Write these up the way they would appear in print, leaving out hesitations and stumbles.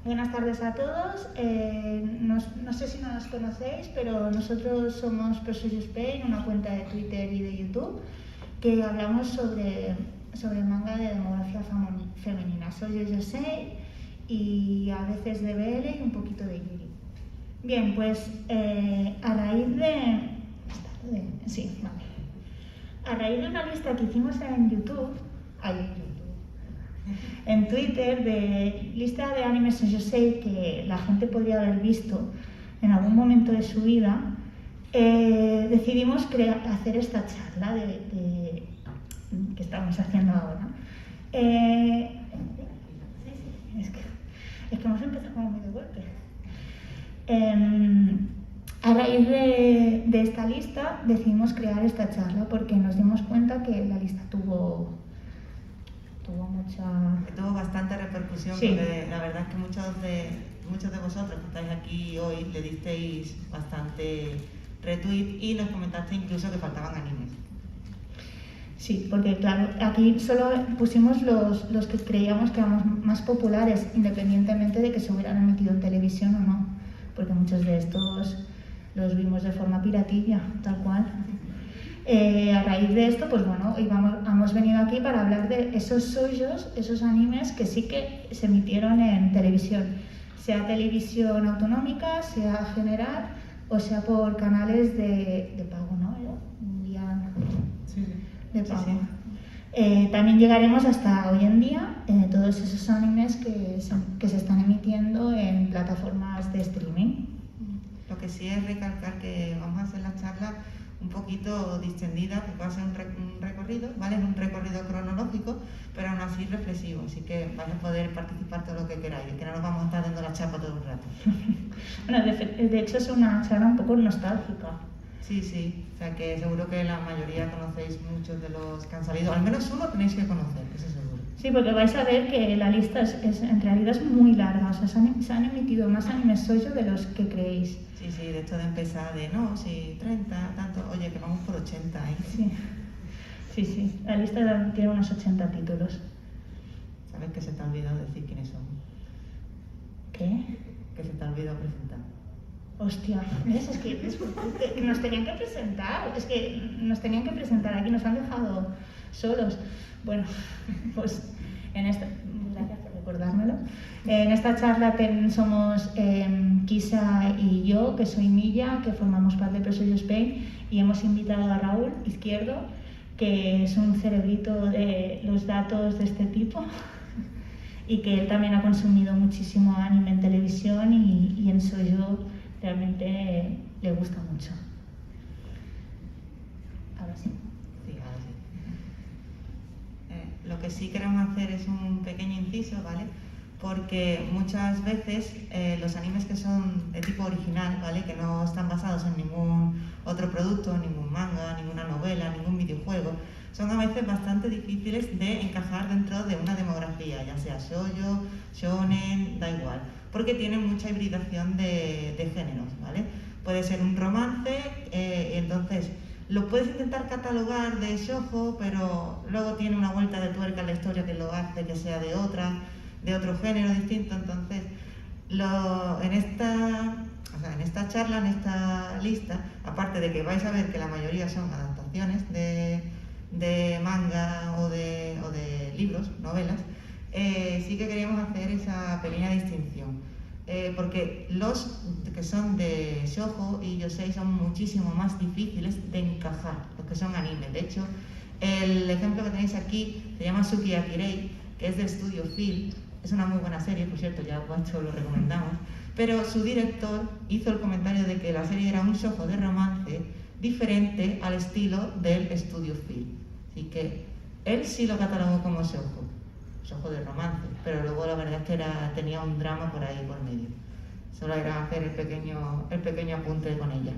Buenas tardes a todos. No sé si nos conocéis, pero nosotros somos Prosoyo Spain, una cuenta de Twitter y de YouTube, que hablamos sobre manga de demografía femenina. Soy Yosei y a veces de BL y un poquito de Yuri. Bien, pues a raíz de una lista que hicimos en Twitter, de lista de animes Yosei que la gente podría haber visto en algún momento de su vida, decidimos hacer esta charla que estamos haciendo ahora. Es que hemos empezado como muy de golpe. A raíz de esta lista decidimos crear esta charla porque nos dimos cuenta que la lista tuvo bastante repercusión, sí. Porque la verdad es que muchos de vosotros que estáis aquí hoy le disteis bastante retweet y nos comentaste incluso que faltaban animes. Sí, porque claro, aquí solo pusimos los que creíamos que eran más populares, independientemente de que se hubieran emitido en televisión o no, porque muchos de estos los vimos de forma piratilla, tal cual. A raíz de esto, pues bueno, hemos venido aquí para hablar de esos animes que sí que se emitieron en televisión, sea televisión autonómica, sea general o sea por canales de pago, ¿no? De pago. Sí. También llegaremos hasta hoy en día todos esos animes que se están emitiendo en plataformas de streaming. Lo que sí es recalcar que vamos a hacer la charla un poquito distendida, porque va a ser un recorrido, ¿vale? Es un recorrido cronológico, pero aún así reflexivo, así que vais a poder participar todo lo que queráis, que no nos vamos a estar dando la chapa todo el rato. Bueno, de hecho es una charla un poco nostálgica. Sí, o sea que seguro que la mayoría conocéis muchos de los que han salido, al menos uno tenéis que conocer, eso seguro. Sí, porque vais a ver que la lista en realidad es muy larga, o sea, se han emitido más animes shoujo de los que creéis. Sí, de esto de empezar de, no, sí, 30, tanto, oye, que vamos por 80, ¿eh? Sí, la lista tiene unos 80 títulos. ¿Sabes que se te ha olvidado decir quiénes son? ¿Qué? Que se te ha olvidado presentar. Hostia, ¿ves? Es que nos tenían que presentar, aquí nos han dejado solos. Bueno, pues gracias por recordármelo. En esta charla somos Kisa y yo, que soy Milla, que formamos parte de Prosoyo Spain, y hemos invitado a Raúl Izquierdo, que es un cerebrito de los datos de este tipo, y que él también ha consumido muchísimo anime en televisión y en shoujo realmente le gusta mucho. Ahora sí. Lo que sí queremos hacer es un pequeño inciso, ¿vale? Porque muchas veces los animes que son de tipo original, ¿vale? Que no están basados en ningún otro producto, ningún manga, ninguna novela, ningún videojuego, son a veces bastante difíciles de encajar dentro de una demografía, ya sea shoujo, shonen, da igual, porque tienen mucha hibridación de géneros, ¿vale? Puede ser un romance, entonces lo puedes intentar catalogar de shoujo, pero luego tiene una vuelta de tuerca en la historia que lo hace que sea de otro género distinto. Entonces, en esta charla, en esta lista, aparte de que vais a ver que la mayoría son adaptaciones de manga o de libros, novelas, sí que queríamos hacer esa pequeña distinción. Porque los que son de shoujo y yosei son muchísimo más difíciles de encajar, los que son anime. De hecho, el ejemplo que tenéis aquí se llama Sukiyaki Rei, que es de Studio Phil. Es una muy buena serie, por cierto, ya Guacho lo recomendamos. Pero su director hizo el comentario de que la serie era un shoujo de romance diferente al estilo del Studio Phil. Así que él sí lo catalogó como shoujo de romance, pero luego la verdad es que tenía un drama por ahí por medio. Solo era hacer el pequeño apunte con ella.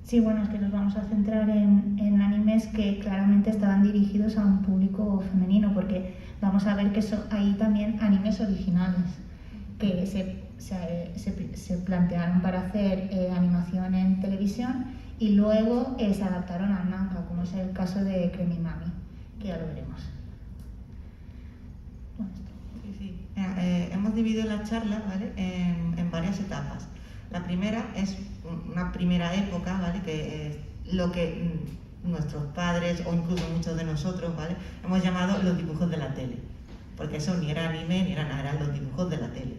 Sí, bueno, es que nos vamos a centrar en animes que claramente estaban dirigidos a un público femenino, porque vamos a ver que hay también animes originales que se plantearon para hacer animación en televisión y luego se adaptaron al manga, como es el caso de Creme Mami, que ya lo veremos. Sí. Hemos hemos dividido la charla, ¿vale?, en varias etapas. La primera es una primera época, ¿vale?, que es lo que nuestros padres o incluso muchos de nosotros, ¿vale?, hemos llamado los dibujos de la tele, porque eso ni era anime ni era nada, eran los dibujos de la tele.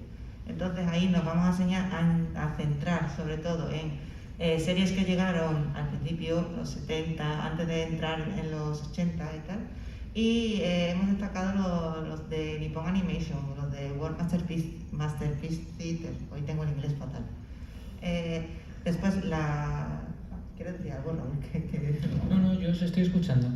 Entonces ahí nos vamos a enseñar a centrar sobre todo en series que llegaron al principio, los 70, antes de entrar en los 80 y tal, y hemos destacado los de Nippon Animation, los de World Masterpiece Theater, hoy tengo el inglés fatal. Después ¿Quieres decir algo, Raúl? No, yo os estoy escuchando.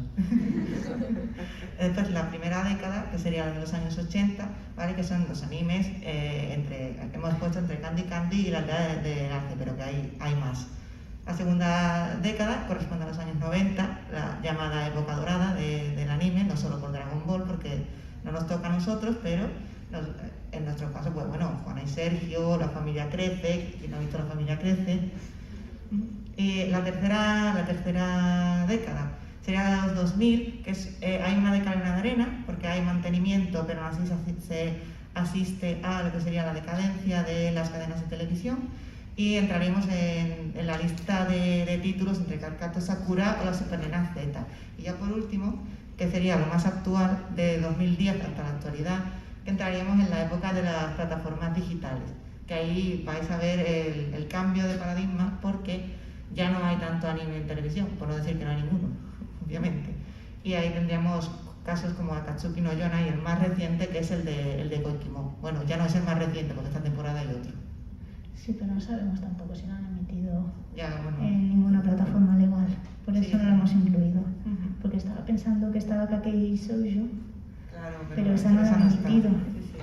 Después la primera década, que sería la de los años 80, ¿vale?, que son los animes hemos puesto entre Candy Candy y la edad del arte, pero que hay más. La segunda década corresponde a los años 90, la llamada época dorada del anime, no solo por Dragon Ball, porque no nos toca a nosotros, pero en nuestro caso, pues bueno, Juana y Sergio, La familia crece, quien no ha visto La familia crece. Y la tercera década sería la de los 2000, que hay una década en la arena, porque hay mantenimiento, pero aún así se asiste a lo que sería la decadencia de las cadenas de televisión. Y entraremos en la lista de títulos entre Cardcaptor Sakura o la Super Nena Z. Y ya por último, que sería lo más actual, de 2010 hasta la actualidad, que entraríamos en la época de las plataformas digitales, que ahí vais a ver el cambio de paradigma, porque ya no hay tanto anime en televisión, por no decir que no hay ninguno, obviamente. Y ahí tendríamos casos como Akatsuki no Yona y el más reciente, que es el de Koikimo. Bueno, ya no es el más reciente, porque esta temporada hay otro. Sí, pero no sabemos tampoco si lo han emitido bueno, en ninguna plataforma legal, por eso sí, no lo hemos incluido. Uh-huh. Porque estaba pensando que estaba Kakei Shoujo, claro, pero esa no la han emitido. Sí.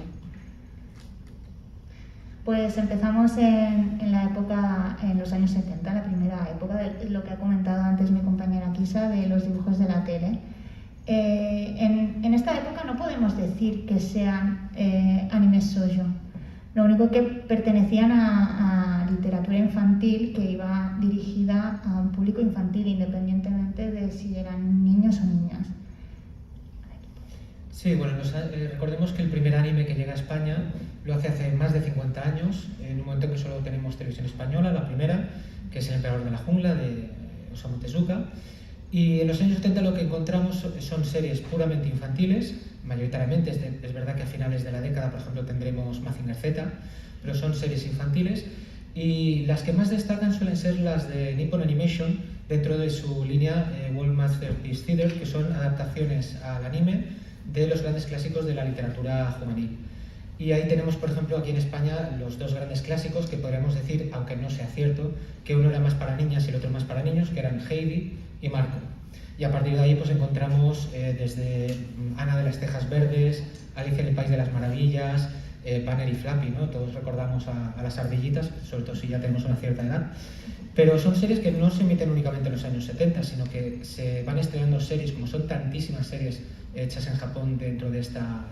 Pues empezamos en la época, en los años 70, la primera época, de lo que ha comentado antes mi compañera Kisa, de los dibujos de la tele. En esta época no podemos decir que sean animes shoujo. Lo único que pertenecían a literatura infantil que iba dirigida a un público infantil, independientemente de si eran niños o niñas. Sí, bueno, recordemos que el primer anime que llega a España lo hace más de 50 años, en un momento que solo tenemos televisión española, la primera, que es El emperador de la jungla, de Osamu Tezuka. Y en los años 70 lo que encontramos son series puramente infantiles, mayoritariamente, es verdad que a finales de la década, por ejemplo, tendremos Mazinger Z, pero son series infantiles, y las que más destacan suelen ser las de Nippon Animation, dentro de su línea World Masterpiece Theater, que son adaptaciones al anime de los grandes clásicos de la literatura juvenil. Y ahí tenemos, por ejemplo, aquí en España, los dos grandes clásicos que podríamos decir, aunque no sea cierto, que uno era más para niñas y el otro más para niños, que eran Heidi y Marco. Y a partir de ahí pues encontramos desde Ana de las Tejas Verdes, Alicia en el País de las Maravillas, Banner y Flappy, ¿no? Todos recordamos a las ardillitas, sobre todo si ya tenemos una cierta edad. Pero son series que no se emiten únicamente en los años 70, sino que se van estrenando series, como son tantísimas series hechas en Japón dentro de esta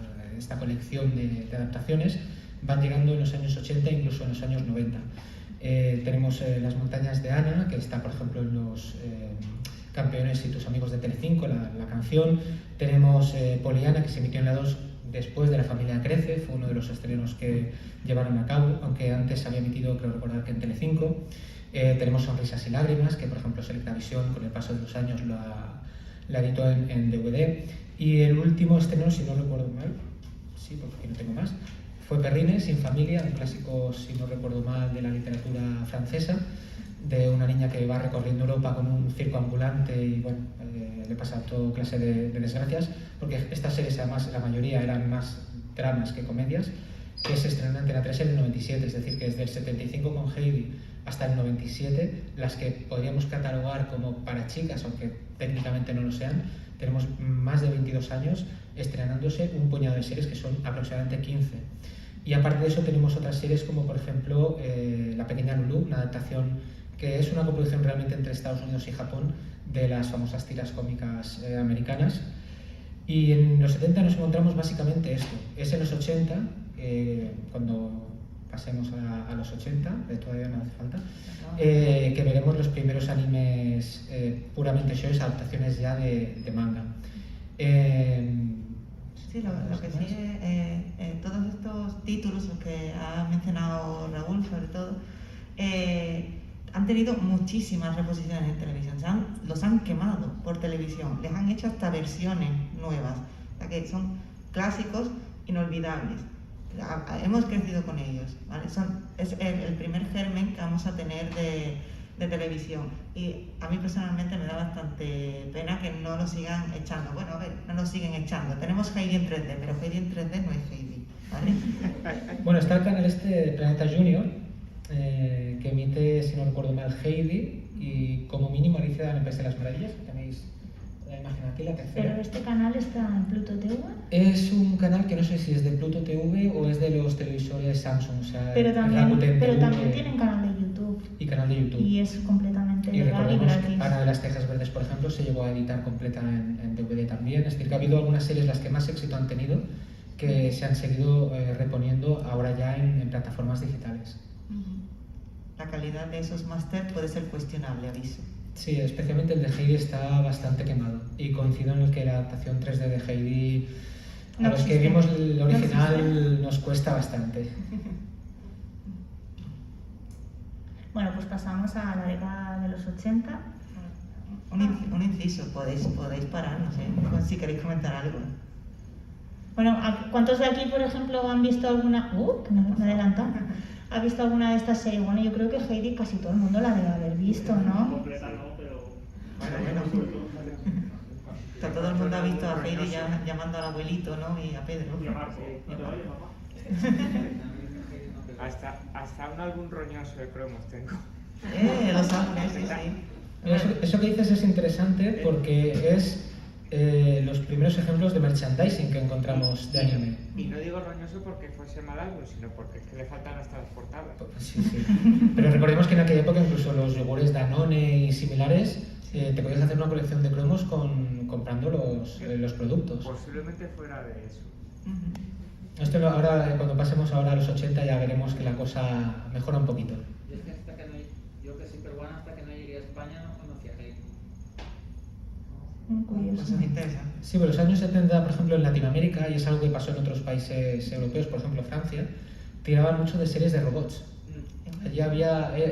colección de adaptaciones, van llegando en los años 80 e incluso en los años 90. Tenemos Las montañas de Ana, que está por ejemplo en los Campeones y tus amigos de Telecinco, la canción. Tenemos Poliana, que se emitió en la 2 después de La familia crece, fue uno de los estrenos que llevaron a cabo, aunque antes se había emitido, creo recordar, que en Telecinco. Tenemos Sonrisas y lágrimas, que por ejemplo Selectavisión con el paso de los años la editó en DVD. Y el último estreno, si no recuerdo mal, sí, porque aquí no tengo más, fue Perrines, sin familia, un clásico, si no recuerdo mal, de la literatura francesa, de una niña que va recorriendo Europa con un circo ambulante y bueno, le pasa toda clase de desgracias, porque estas series además la mayoría eran más dramas que comedias, que se estrenó en Antena 3 en el 97, es decir, que desde el 75 con Heidi hasta el 97, las que podríamos catalogar como para chicas, aunque técnicamente no lo sean, tenemos más de 22 años estrenándose un puñado de series que son aproximadamente 15. Y aparte de eso tenemos otras series como por ejemplo La pequeña Lulú, una adaptación que es una coproducción realmente entre Estados Unidos y Japón de las famosas tiras cómicas americanas. Y en los 70 nos encontramos básicamente esto. Es en los 80, cuando pasemos a los 80, todavía no hace falta, que veremos los primeros animes puramente shows, adaptaciones ya de manga. Sí, lo que sí, todos estos títulos, los que ha mencionado Raúl sobre todo, han tenido muchísimas reposiciones en televisión, los han quemado por televisión, les han hecho hasta versiones nuevas, o sea que son clásicos inolvidables. Hemos crecido con ellos, ¿vale? Es el primer germen que vamos a tener de televisión, y a mí personalmente me da bastante pena que no lo sigan echando. Bueno, a ver, no lo siguen echando. Tenemos Heidi en 3D, pero Heidi en 3D no es Heidi, ¿vale? Bueno, está el canal este Planeta Junior, que emite, si no recuerdo mal, Heidi y como mínimo Alicia en el País de las Maravillas, que tenéis la imagen aquí, la tercera. ¿Pero este canal está en Pluto TV? Es un canal que no sé si es de Pluto TV o es de los televisores Samsung, o sea, Pero también TV tienen canal de YouTube. Y canal de YouTube. Y es completamente Y legal y recordemos que gratis. Ana de las Tejas Verdes, por ejemplo, se llegó a editar completa en DVD también. Es decir, que ha habido algunas series las que más éxito han tenido que se han seguido reponiendo ahora ya en plataformas digitales. La calidad de esos máster puede ser cuestionable, aviso. Sí, especialmente el de Heidi está bastante quemado. Y coincido en el que la adaptación 3D de Heidi, a los que vimos el original, nos cuesta bastante. Bueno, pues pasamos a la década de los 80. Un inciso, podéis parar, no sé, si queréis comentar algo. Bueno, ¿cuántos de aquí, por ejemplo, han visto alguna... que me he adelantado. ¿Ha visto alguna de estas series? Bueno, yo creo que Heidi casi todo el mundo la debe haber visto, ¿no? Completa no, pero... Bueno. O sea, todo el mundo ha visto a Heidi llamando al abuelito, ¿no? Y a Pedro. Y a Marco. ¿No te vayas, mamá? Hasta un álbum roñoso de cromos tengo. Los álbumes, sí. Eso que dices es interesante porque es los primeros ejemplos de merchandising que encontramos de anime. Y no digo roñoso porque fuese mal álbum, sino porque es que le faltan hasta las portadas. Sí. Pero recordemos que en aquella época incluso los yogures Danone y similares te podías hacer una colección de cromos comprando los productos. Posiblemente fuera de eso. Esto ahora, cuando pasemos ahora a los 80, ya veremos que la cosa mejora un poquito. Yo es que yo que soy peruano, hasta que no llegué a España no conocía Heidi. Pues es interesante. Sí, pero los años 70, por ejemplo, en Latinoamérica, y es algo que pasó en otros países europeos, por ejemplo Francia, tiraban mucho de series de robots. Allí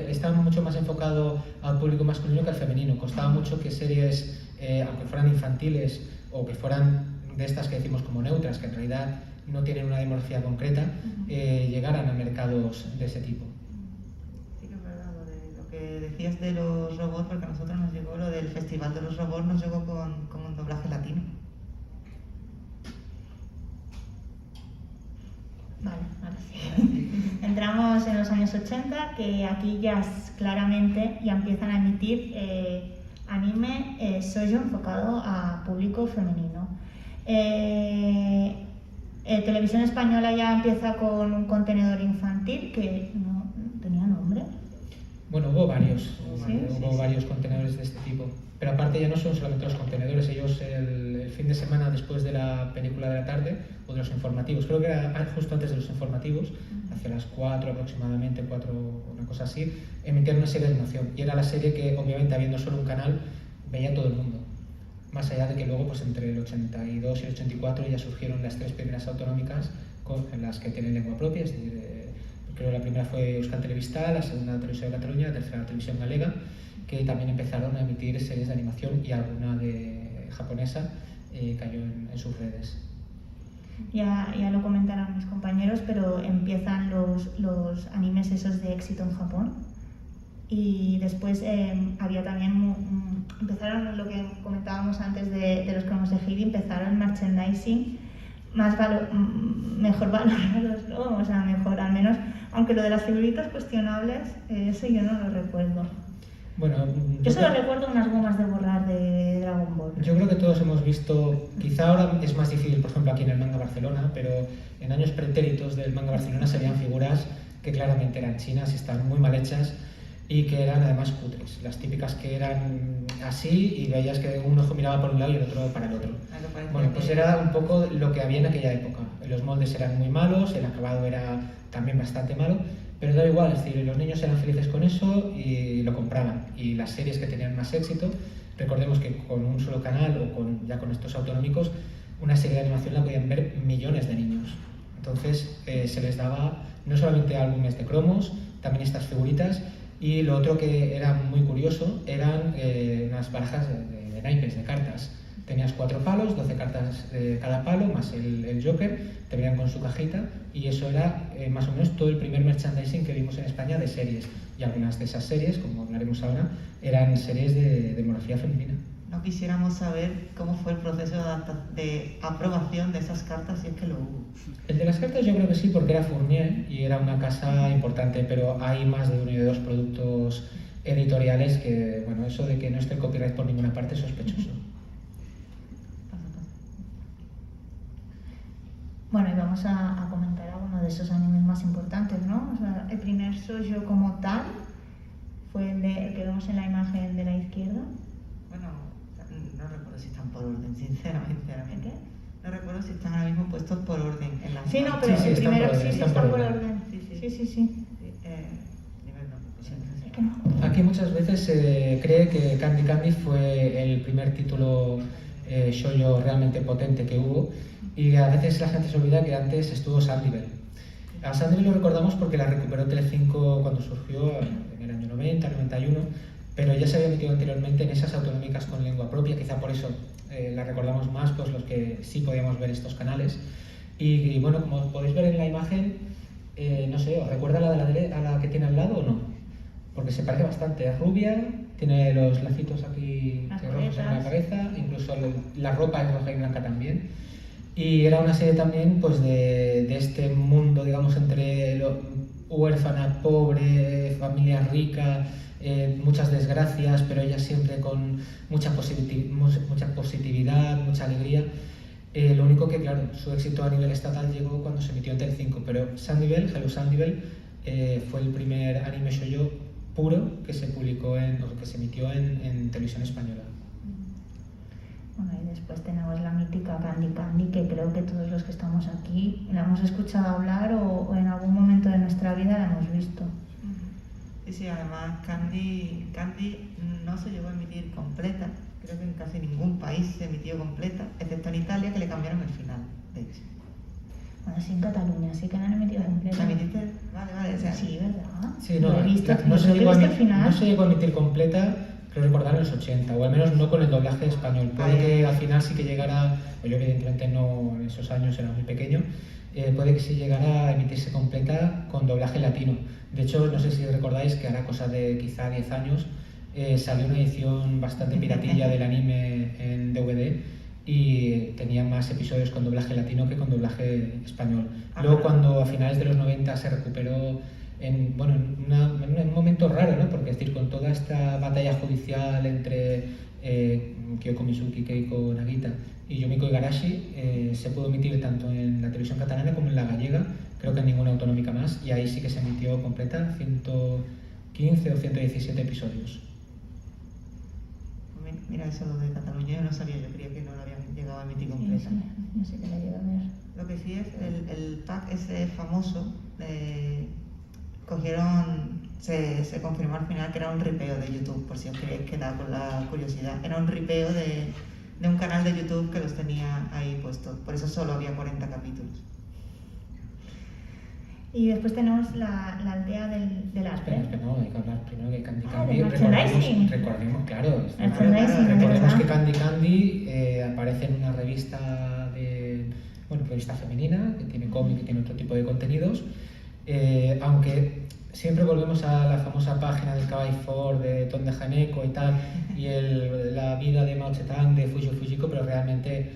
estaba mucho más enfocado al público masculino que al femenino. Costaba mucho que series, aunque fueran infantiles o que fueran de estas que decimos como neutras, que en realidad no tienen una demografía concreta, llegaran a mercados de ese tipo. Sí que es verdad lo que decías de los robots, porque a nosotros nos llegó lo del Festival de los Robots, nos llegó con un doblaje latino. Vale, ahora sí. Entramos en los años 80, que aquí ya claramente ya empiezan a emitir anime shoujo enfocado a público femenino. Televisión Española ya empieza con un contenedor infantil que no tenía nombre. Bueno, hubo varios, ¿Sí? varios contenedores de este tipo. Pero aparte ya no son solamente los contenedores, ellos el fin de semana después de la película de la tarde o de los informativos, creo que era justo antes de los informativos, hacia las 4 aproximadamente, 4, una cosa así, emitían una serie de animación. Y era la serie que obviamente habiendo solo un canal veía todo el mundo. Más allá de que luego pues entre el 82 y el 84 ya surgieron las 3 primeras autonómicas en las que tienen lengua propia, es decir, creo que la primera fue Euskal Telebista, la segunda Televisión de Cataluña, la tercera Televisión Galega, que también empezaron a emitir series de animación y alguna de japonesa cayó en sus redes. Ya lo comentaron mis compañeros, pero empiezan los animes esos de éxito en Japón. Y después había también, empezaron lo que comentábamos antes de los cromos de Heidi, empezaron el merchandising mejor valorados, ¿no? O sea, mejor al menos, aunque lo de las figuritas cuestionables, eso yo no lo recuerdo. Bueno, yo solo recuerdo unas gomas de borrar de Dragon Ball. Yo creo que todos hemos visto, quizá ahora es más difícil, por ejemplo, aquí en el Manga Barcelona, pero en años pretéritos del Manga Barcelona se veían figuras que claramente eran chinas y estaban muy mal hechas y que eran además cutres, las típicas que eran así y veías que un ojo miraba por un lado y el otro para el otro. Bueno, pues era un poco lo que había en aquella época. Los moldes eran muy malos, el acabado era también bastante malo, pero da igual, es decir, los niños eran felices con eso y lo compraban. Y las series que tenían más éxito, recordemos que con un solo canal o ya con estos autonómicos, una serie de animación la podían ver millones de niños. Entonces se les daba no solamente álbumes de cromos, también estas figuritas, y lo otro que era muy curioso eran unas barajas de naipes, de cartas. Tenías 4 palos, 12 cartas de cada palo, más el Joker, te venían con su cajita, y eso era más o menos todo el primer merchandising que vimos en España de series. Y algunas de esas series, como hablaremos ahora, eran series de demografía femenina. No quisiéramos saber cómo fue el proceso de aprobación de esas cartas, si es que lo hubo. El de las cartas yo creo que sí, porque era Fournier y era una casa importante, pero hay más de uno y de dos productos editoriales que, bueno, eso de que no esté el copyright por ninguna parte es sospechoso. Bueno, y vamos a comentar alguno de esos animes más importantes, ¿no? O sea, el primer shoujo como tal fue el que vemos en la imagen de la izquierda. Bueno, no recuerdo si están por orden, sinceramente. Ahora mismo. ¿Qué? No recuerdo si están ahora mismo puestos por orden en la Sí, no, pero Sí, sí, el están primero por orden, sí, sí están está por por orden. orden. Sí. Nivel no, Es que no. Aquí muchas veces se cree que Candy Candy fue el primer título shoujo realmente potente que hubo, y a veces la gente se olvida que antes estuvo Sandivel. A Sandivel lo recordamos porque la recuperó Telecinco cuando surgió en el año 90, 91, pero ya se había metido anteriormente en esas autonómicas con lengua propia, quizá por eso la recordamos más pues los que sí podíamos ver estos canales. Y bueno, como podéis ver en la imagen, no sé, ¿os recuerda a la que tiene al lado o no? Porque se parece bastante, es rubia, tiene los lacitos aquí Las rojos en la coletas. cabeza, incluso la ropa es roja y blanca también. Y era una serie también pues de este mundo, digamos, entre huérfana, pobre, familia rica, muchas desgracias, pero ella siempre con mucha positividad, mucha alegría. Lo único que, claro, su éxito a nivel estatal llegó cuando se emitió en Telecinco, pero Sandivel, Hello Sandivel, fue el primer anime shoujo puro que se publicó o que se emitió en televisión española. Bueno, y después tenemos la mítica Candy Candy, que creo que todos los que estamos aquí la hemos escuchado hablar o en algún momento de nuestra vida la hemos visto. Sí, además Candy no se llegó a emitir completa, creo que en casi ningún país se emitió completa, excepto en Italia, que le cambiaron el final, de hecho. Bueno, sí en Cataluña, sí que la han emitido completa. ¿La emitiste? Vale, o sea, Sí, ¿verdad? Sí, no, Lo he visto, no yo se creo que llegó he a visto el final. no se llegó a emitir completa, creo recordar en los 80, o al menos no con el doblaje español. Puede que al final sí que llegara, o yo evidentemente no, en esos años era muy pequeño, puede que sí llegara a emitirse completa con doblaje latino. De hecho, no sé si recordáis que hará cosa de quizá 10 años salió una edición bastante piratilla del anime en DVD y tenía más episodios con doblaje latino que con doblaje español. Luego, cuando a finales de los 90 se recuperó en un momento raro, ¿no? Porque es decir, con toda esta batalla judicial entre Kyoko Mizuki, Keiko Nagita y Yumiko Igarashi, se pudo emitir tanto en la televisión catalana como en la gallega, creo que en ninguna autonómica más, y ahí sí que se emitió completa, 115 o 117 episodios. Mira, eso de Cataluña yo no sabía, yo creía que no lo habían llegado a emitir completa. No sé qué la llega a ver. Lo que sí es el pack ese famoso, se confirmó al final que era un ripeo de YouTube, por si os queréis quedar con la curiosidad. Era un ripeo de un canal de YouTube que los tenía ahí puestos, por eso solo había 40 capítulos. Y después tenemos la aldea del arte. Espera, no, hay que hablar primero de Candy Ah, Candy. del merchandising. Recordemos, claro. Merchandising, Recordemos ¿verdad? que Candy Candy aparece en una revista revista femenina, que tiene cómic y tiene otro tipo de contenidos, aunque siempre volvemos a la famosa página del Kawaii Ford de Ton de Haneko y tal, y la vida de Mao Zedong de Fujio Fujiko, pero realmente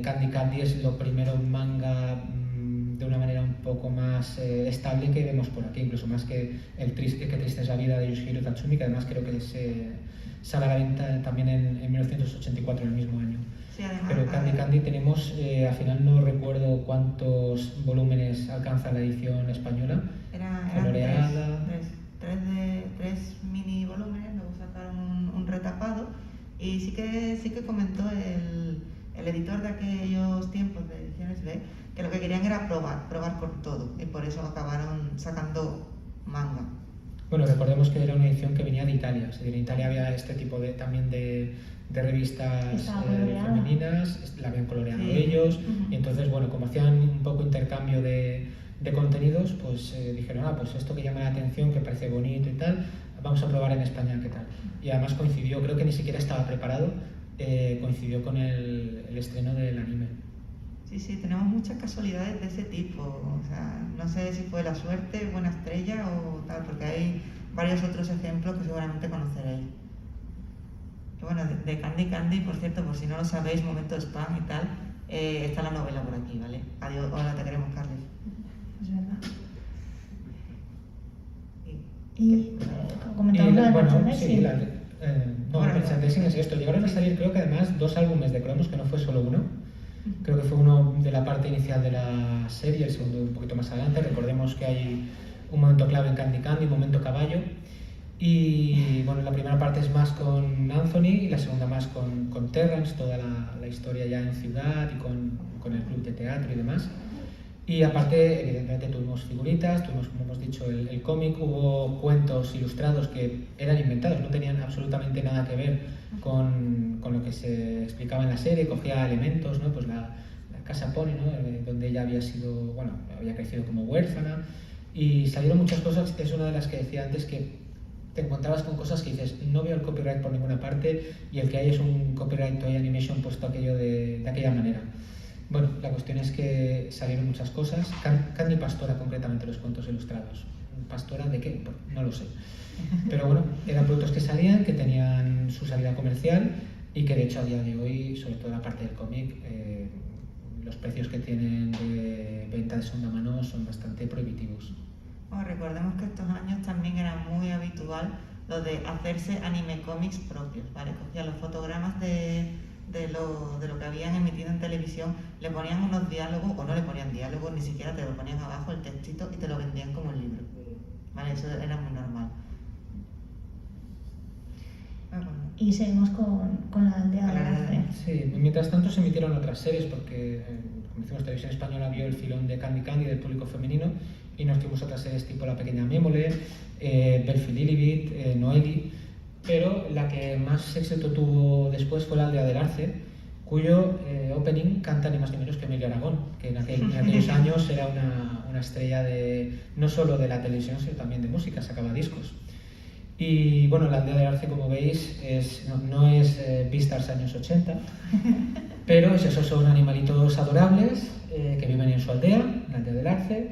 Candy Candy es lo primero en manga de una manera un poco más estable que vemos por aquí, incluso más que que triste es la vida de Yoshihiro Tatsumi, que además creo que sale a la venta también en 1984, el mismo año. Sí, además, Pero Candy Candy tenemos, al final no recuerdo cuántos volúmenes alcanza la edición española. Eran Coloreada. tres mini volúmenes, luego sacaron un retapado y sí que comentó el editor de aquellos tiempos de Ediciones B que lo que querían era probar con todo y por eso acabaron sacando manga. Bueno, recordemos que era una edición que venía de Italia. Es decir, en Italia había este tipo también de revistas Estaba coloreada. femeninas, la habían coloreado Sí. ellos. Ujú. Y entonces, bueno, como hacían un poco intercambio de contenidos, pues dijeron, pues esto que llama la atención, que parece bonito y tal, vamos a probar en España qué tal. Y además coincidió, creo que ni siquiera estaba preparado, coincidió con el estreno del anime. Sí, sí, tenemos muchas casualidades de ese tipo. O sea, no sé si fue la suerte, buena estrella o tal, porque hay varios otros ejemplos que seguramente conoceréis. Y bueno, de Candy Candy, por cierto, por si no lo sabéis, momento spam y tal, está la novela por aquí, ¿vale? Adiós, hola, te queremos, Carles. Es verdad. Y- Y comentamos lo del bueno, merchandising. sí, no, Bueno, el merchandising es esto. Llegaron a salir, creo que además, 2 álbumes de cromos, que no fue solo uno. Creo que fue uno de la parte inicial de la serie, el segundo un poquito más adelante. Recordemos que hay un momento clave en Candy Candy, un momento caballo. Y bueno, la primera parte es más con Anthony y la segunda más con Terrence, toda la historia ya en ciudad y con el club de teatro y demás. Y aparte, evidentemente, tuvimos figuritas, tuvimos, como hemos dicho, el cómic, hubo cuentos ilustrados que eran inventados, no tenían absolutamente nada que ver con lo que se explicaba en la serie, cogía elementos, ¿no? Pues la casa Pony, ¿no? Donde ella había sido, bueno, había crecido como huérfana, y salieron muchas cosas. Es una de las que decía antes, que te encontrabas con cosas que dices, no veo el copyright por ninguna parte, y el que hay es un copyright Toei Animation puesto aquello de aquella manera. Bueno, la cuestión es que salieron muchas cosas. Candy Pastora, concretamente, los cuentos ilustrados. ¿Pastora de qué? Pues no lo sé. Pero bueno, eran productos que salían, que tenían su salida comercial y que de hecho a día de hoy, sobre todo la parte del cómic, los precios que tienen de venta de segunda mano son bastante prohibitos. Bueno, recordemos que estos años también era muy habitual lo de hacerse anime cómics propios, ¿vale? Cogían los fotogramas de lo que habían emitido en televisión, le ponían unos diálogos, o no le ponían diálogos, ni siquiera te lo ponían abajo el textito y te lo vendían como un libro, ¿vale? Eso era muy normal. Bueno, Y seguimos con la aldea Con de la aldea de Arce. Sí, mientras tanto se emitieron otras series porque, como decimos, Televisión Española vio el filón de Candy Candy del público femenino y nos tuvimos otras series tipo La Pequeña Mémole, Belfi Lilibet, Noeli, pero la que más éxito tuvo después fue La Aldea del Arce, cuyo opening canta ni más ni menos que Emilio Aragón, que en aquellos años era una estrella no solo de la televisión, sino también de música, sacaba discos. Y bueno, La Aldea del Arce, como veis, no es Beastars años 80, pero esos son animalitos adorables que viven en su aldea, la aldea del Arce,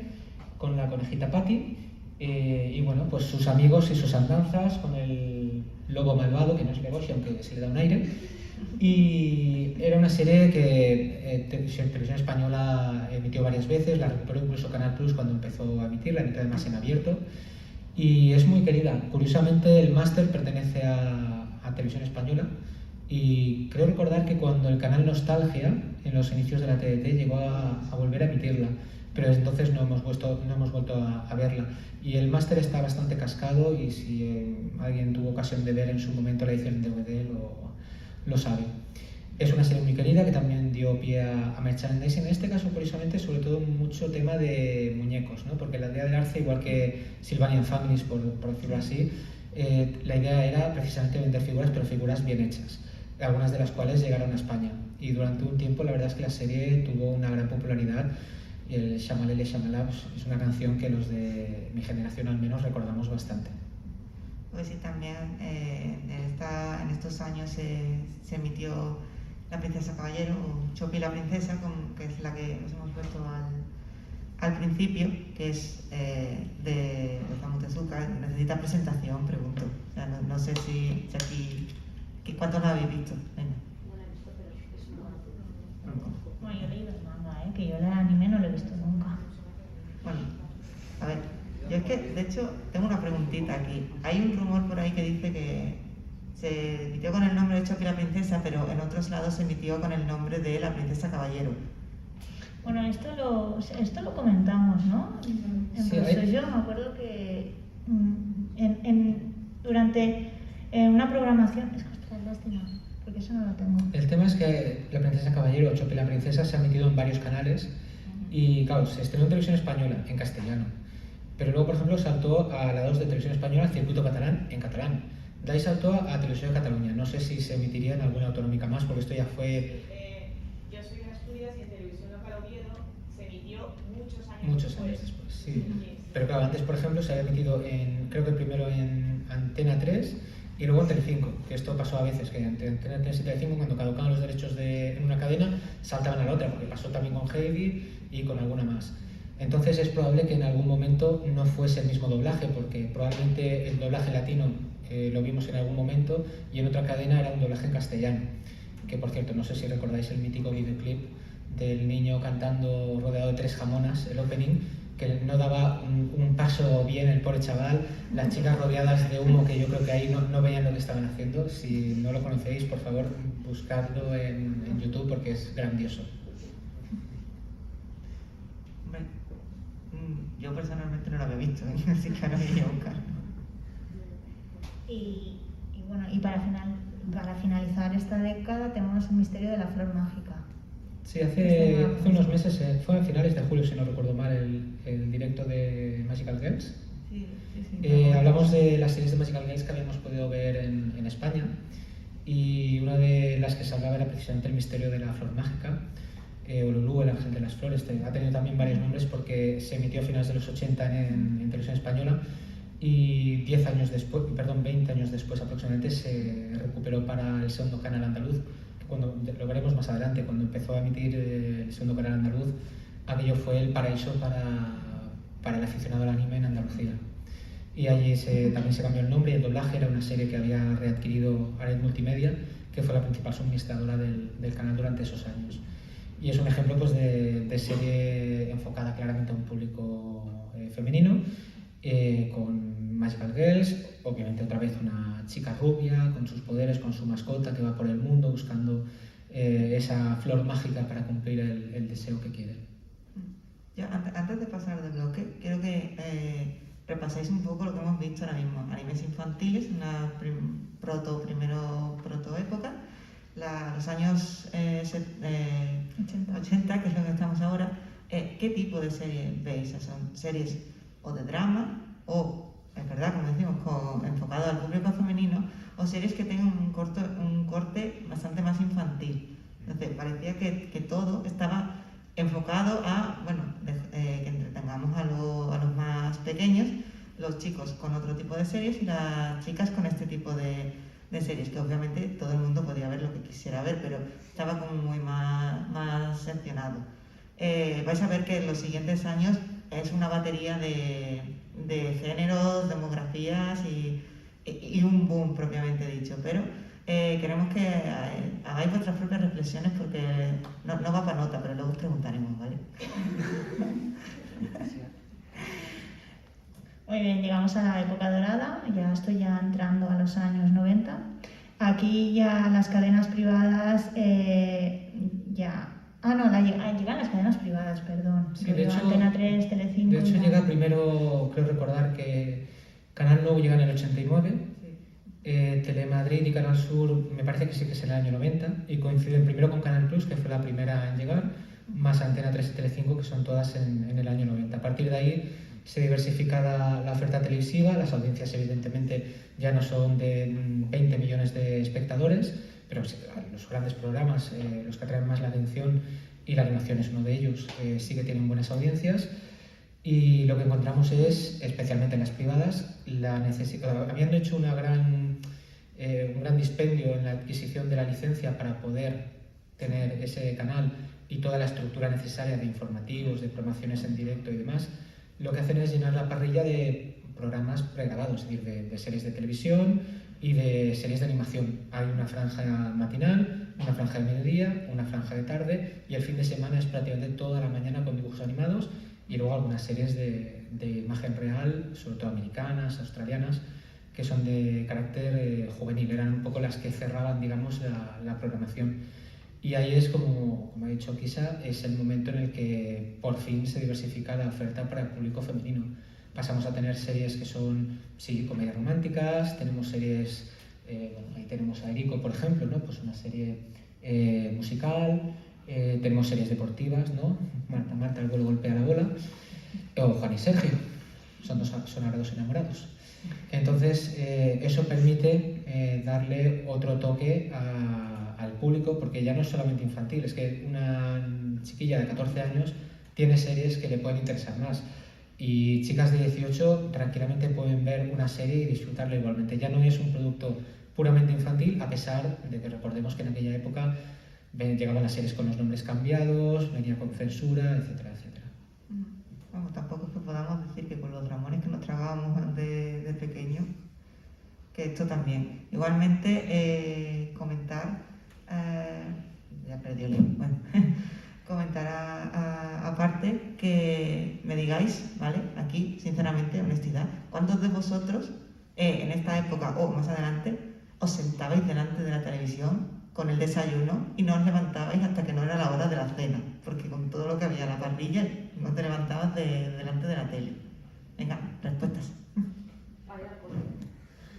con la conejita Patty, y bueno, pues sus amigos y sus andanzas con el lobo malvado, que no es Legoshi, aunque se le da un aire. Y era una serie que Televisión Española emitió varias veces, la recuperó incluso Canal Plus cuando empezó a emitirla, emite además en abierto. Y es muy querida. Curiosamente, el máster pertenece a Televisión Española y creo recordar que cuando el canal Nostalgia, en los inicios de la TDT, llegó a volver a emitirla, pero desde entonces no hemos vuelto a verla. Y el máster está bastante cascado y si alguien tuvo ocasión de ver en su momento la edición en DVD lo sabe. Es una serie muy querida que también dio pie a merchandising, en este caso curiosamente sobre todo mucho tema de muñecos, ¿no? Porque la idea del Arce, igual que Sylvanian Families, por decirlo así, la idea era precisamente vender figuras, pero figuras bien hechas, algunas de las cuales llegaron a España. Y durante un tiempo la verdad es que la serie tuvo una gran popularidad y el Shamalele Shamala es una canción que los de mi generación al menos recordamos bastante. pues sí, también en estos años se emitió La Princesa Caballero, o Chopi la Princesa, que es la que nos hemos puesto al principio, que es de Osamu Tezuka. Necesita presentación, pregunto. O sea, no sé si aquí... ¿Cuántos la habéis visto? Venga. Bueno, yo he leído el manga, que yo el anime no lo he visto nunca. Bueno, a ver, yo es que, de hecho, tengo una preguntita aquí. Hay un rumor por ahí que dice que se emitió con el nombre de Chopi la Princesa, pero en otros lados se emitió con el nombre de La Princesa Caballero. Bueno, esto lo comentamos, ¿no? En Sí, yo me acuerdo que durante una programación... Es que ostras, lástima, porque eso no lo tengo. El tema es que La Princesa Caballero o Chopi la Princesa se ha emitido en varios canales y claro, se estrenó en Televisión Española, en castellano, pero luego, por ejemplo, saltó a la 2 de Televisión Española, Circuito Catalán, en catalán. De ahí saltó a Televisión de Cataluña. No sé si se emitiría en alguna autonómica más, porque esto ya fue Yo soy de Asturias y en Televisión Local Oviedo se emitió muchos años después. Sí. Pero claro, antes, por ejemplo, se había emitido creo que primero en Antena 3 y luego en Telecinco, que esto pasó a veces, que entre Antena 3 y Telecinco, cuando caducaban los derechos en una cadena, saltaban a la otra, porque pasó también con Heidi y con alguna más. Entonces es probable que en algún momento no fuese el mismo doblaje, porque probablemente el doblaje latino lo vimos en algún momento y en otra cadena era un doblaje en castellano. Que por cierto, no sé si recordáis el mítico videoclip del niño cantando rodeado de 3 jamonas, el opening, que no daba un paso bien el pobre chaval, las chicas rodeadas de humo, que yo creo que ahí no veían lo que estaban haciendo. Si no lo conocéis, por favor, buscadlo en YouTube porque es grandioso. Hombre, yo personalmente no lo había visto, así que ahora voy a buscarlo. Y bueno, y para finalizar esta década tenemos el misterio de la flor mágica. Sí, hace unos meses, fue a finales de julio, si no recuerdo mal, el directo de Magical Girls. Sí, sí, sí. Hablamos de las series de Magical Girls que habíamos podido ver en España, y una de las que se hablaba era precisamente el misterio de la flor mágica, o Lulú, el ángel de las flores. Ha tenido también varios nombres porque se emitió a finales de los 80 en Televisión Española, y 20 años después aproximadamente se recuperó para el segundo canal andaluz. Cuando lo veremos más adelante, cuando empezó a emitir el segundo canal andaluz, aquello fue el paraíso para el aficionado al anime en Andalucía. Y allí también se cambió el nombre y el doblaje. Era una serie que había readquirido Ared Multimedia, que fue la principal suministradora del canal durante esos años. Y es un ejemplo pues, de serie enfocada claramente a un público femenino, con Magical Girls, obviamente otra vez una chica rubia, con sus poderes, con su mascota que va por el mundo buscando esa flor mágica para cumplir el deseo que quiere. Yo, antes de pasar del bloque, quiero que repaséis un poco lo que hemos visto ahora mismo. Animes infantiles, una proto época, los años 80, que es lo que estamos ahora. ¿Qué tipo de series veis? ¿Son series o de drama, o, es verdad, como decimos, enfocado al público femenino, o series que tengan un corte bastante más infantil? Entonces, parecía que todo estaba enfocado a, bueno, que entretengamos a los más pequeños, los chicos con otro tipo de series y las chicas con este tipo de series, que obviamente todo el mundo podía ver lo que quisiera ver, pero estaba como muy más seccionado. Vais a ver que en los siguientes años es una batería de géneros, demografías y un boom propiamente dicho, pero queremos que hagáis vuestras propias reflexiones porque no va para nota, pero luego os preguntaremos, ¿vale? Muy bien, llegamos a la época dorada, ya estoy entrando a los años 90. Aquí ya las cadenas privadas llegan las cadenas privadas, perdón. Sí, de hecho, Antena 3, Telecinco. De hecho, llega primero, creo recordar que Canal Nou llega en el 89, Telemadrid y Canal Sur me parece que sí que es en el año 90, y coinciden primero con Canal Plus, que fue la primera en llegar, más Antena 3 y Telecinco, que son todas en el año 90. A partir de ahí se diversifica la oferta televisiva, las audiencias evidentemente ya no son de 20 millones de espectadores, pero los grandes programas, los que atraen más la atención, y la animación es uno de ellos, sí que tienen buenas audiencias. Y lo que encontramos es, especialmente en las privadas, la necesidad, habiendo hecho un gran dispendio en la adquisición de la licencia para poder tener ese canal y toda la estructura necesaria de informativos, de promociones en directo y demás, lo que hacen es llenar la parrilla de programas pregrabados, es decir, de series de televisión y de series de animación. Hay una franja matinal, una franja de mediodía, una franja de tarde, y el fin de semana es prácticamente toda la mañana con dibujos animados, y luego algunas series de imagen real, sobre todo americanas, australianas, que son de carácter juvenil, eran un poco las que cerraban, digamos, la programación. Y ahí es, como ha dicho Kisa, es el momento en el que por fin se diversifica la oferta para el público femenino. Pasamos a tener series que son, sí, comedias románticas, tenemos series, ahí tenemos a Erico, por ejemplo, ¿no? Pues una serie musical, tenemos series deportivas, ¿no? Marta, el vuelo golpea la bola, o Juan y Sergio. son ahora dos enamorados. Entonces, eso permite darle otro toque al público, porque ya no es solamente infantil, es que una chiquilla de 14 años tiene series que le pueden interesar más. Y chicas de 18 tranquilamente pueden ver una serie y disfrutarla igualmente. Ya no es un producto puramente infantil, a pesar de que recordemos que en aquella época llegaban las series con los nombres cambiados, venía con censura, etcétera, etcétera. Vamos, tampoco es que podamos decir que con los dramones que nos tragábamos de pequeño, que esto también. Igualmente, comentar, ya perdió el hilo, bueno, comentar aparte que me digáis, ¿vale? Aquí, sinceramente, honestidad, ¿cuántos de vosotros en esta época o más adelante os sentabais delante de la televisión con el desayuno y no os levantabais hasta que no era la hora de la cena? Porque con todo lo que había en la parrilla no te levantabas delante de la tele. Venga, respuestas.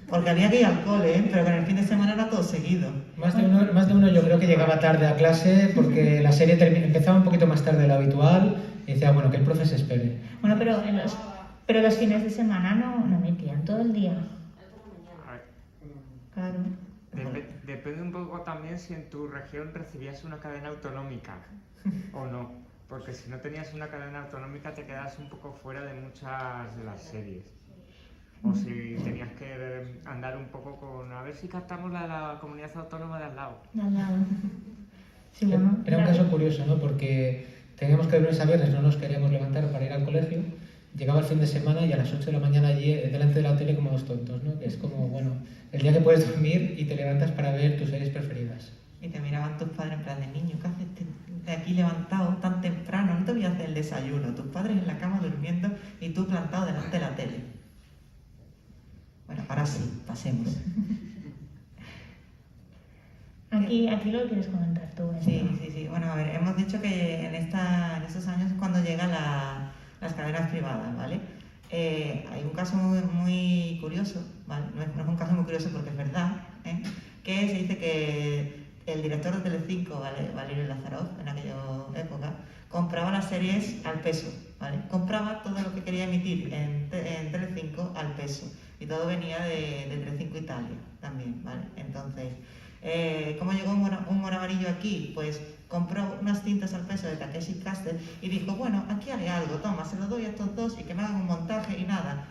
Porque había que ir al cole, pero con el fin de semana era todo seguido. Más de uno yo creo que llegaba tarde a clase porque la serie empezaba un poquito más tarde de lo habitual y decía, bueno, que el profe se espere. Bueno, pero los fines de semana no metían todo el día. A ver, Claro. depende un poco también si en tu región recibías una cadena autonómica o no. Porque si no tenías una cadena autonómica te quedas un poco fuera de muchas de las series. O si tenías que andar un poco con... A ver si captamos la de la comunidad autónoma de al lado. De al lado. Sí, bueno, Era un claro. caso curioso, ¿no? Porque teníamos que de lunes a viernes, no nos queríamos levantar para ir al colegio, llegaba el fin de semana y a las 8 de la mañana allí delante de la tele como dos tontos, ¿no? Que es como, bueno, el día que puedes dormir y te levantas para ver tus series preferidas. Y te miraban tus padres en plan de niño, ¿qué haces de aquí levantado tan temprano? No te voy a hacer el desayuno. Tus padres en la cama durmiendo y tú plantado delante de la tele. Bueno, ahora sí, pasemos. Aquí lo quieres comentar tú. esto. Sí. Bueno, a ver, hemos dicho que en estos años es cuando llegan las cadenas privadas, ¿vale? Hay un caso muy curioso, ¿vale? No es un caso muy curioso porque es verdad, ¿eh? Que se dice que el director de Telecinco, ¿vale? Valerio Lázaro, en aquella época, compraba las series al peso, ¿vale? Compraba todo lo que quería emitir en Telecinco al peso. Y todo venía de Telecinco Italia también, ¿vale? Entonces, ¿cómo llegó Humor Amarillo aquí? Pues compró unas cintas al peso de Takeshi Castle y dijo, bueno, aquí haré algo, toma, se lo doy a estos dos y que me hagan un montaje y nada.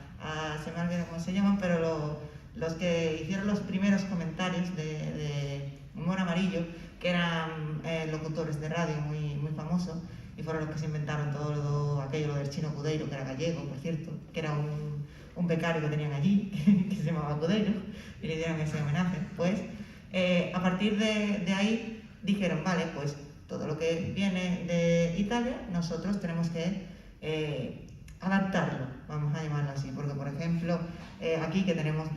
Se me ha olvidado cómo se llaman, pero los que hicieron los primeros comentarios de Humor Amarillo, que eran locutores de radio muy famosos, y fueron los que se inventaron todo aquello del Chino Cudeiro, que era gallego, por cierto, que era un becario que tenían allí, que se llamaba Cudeiro, y le dieron ese homenaje. Pues a partir de ahí dijeron, vale, pues todo lo que viene de Italia, nosotros tenemos que adaptarlo, vamos a llamarlo así, porque por ejemplo, aquí que tenemos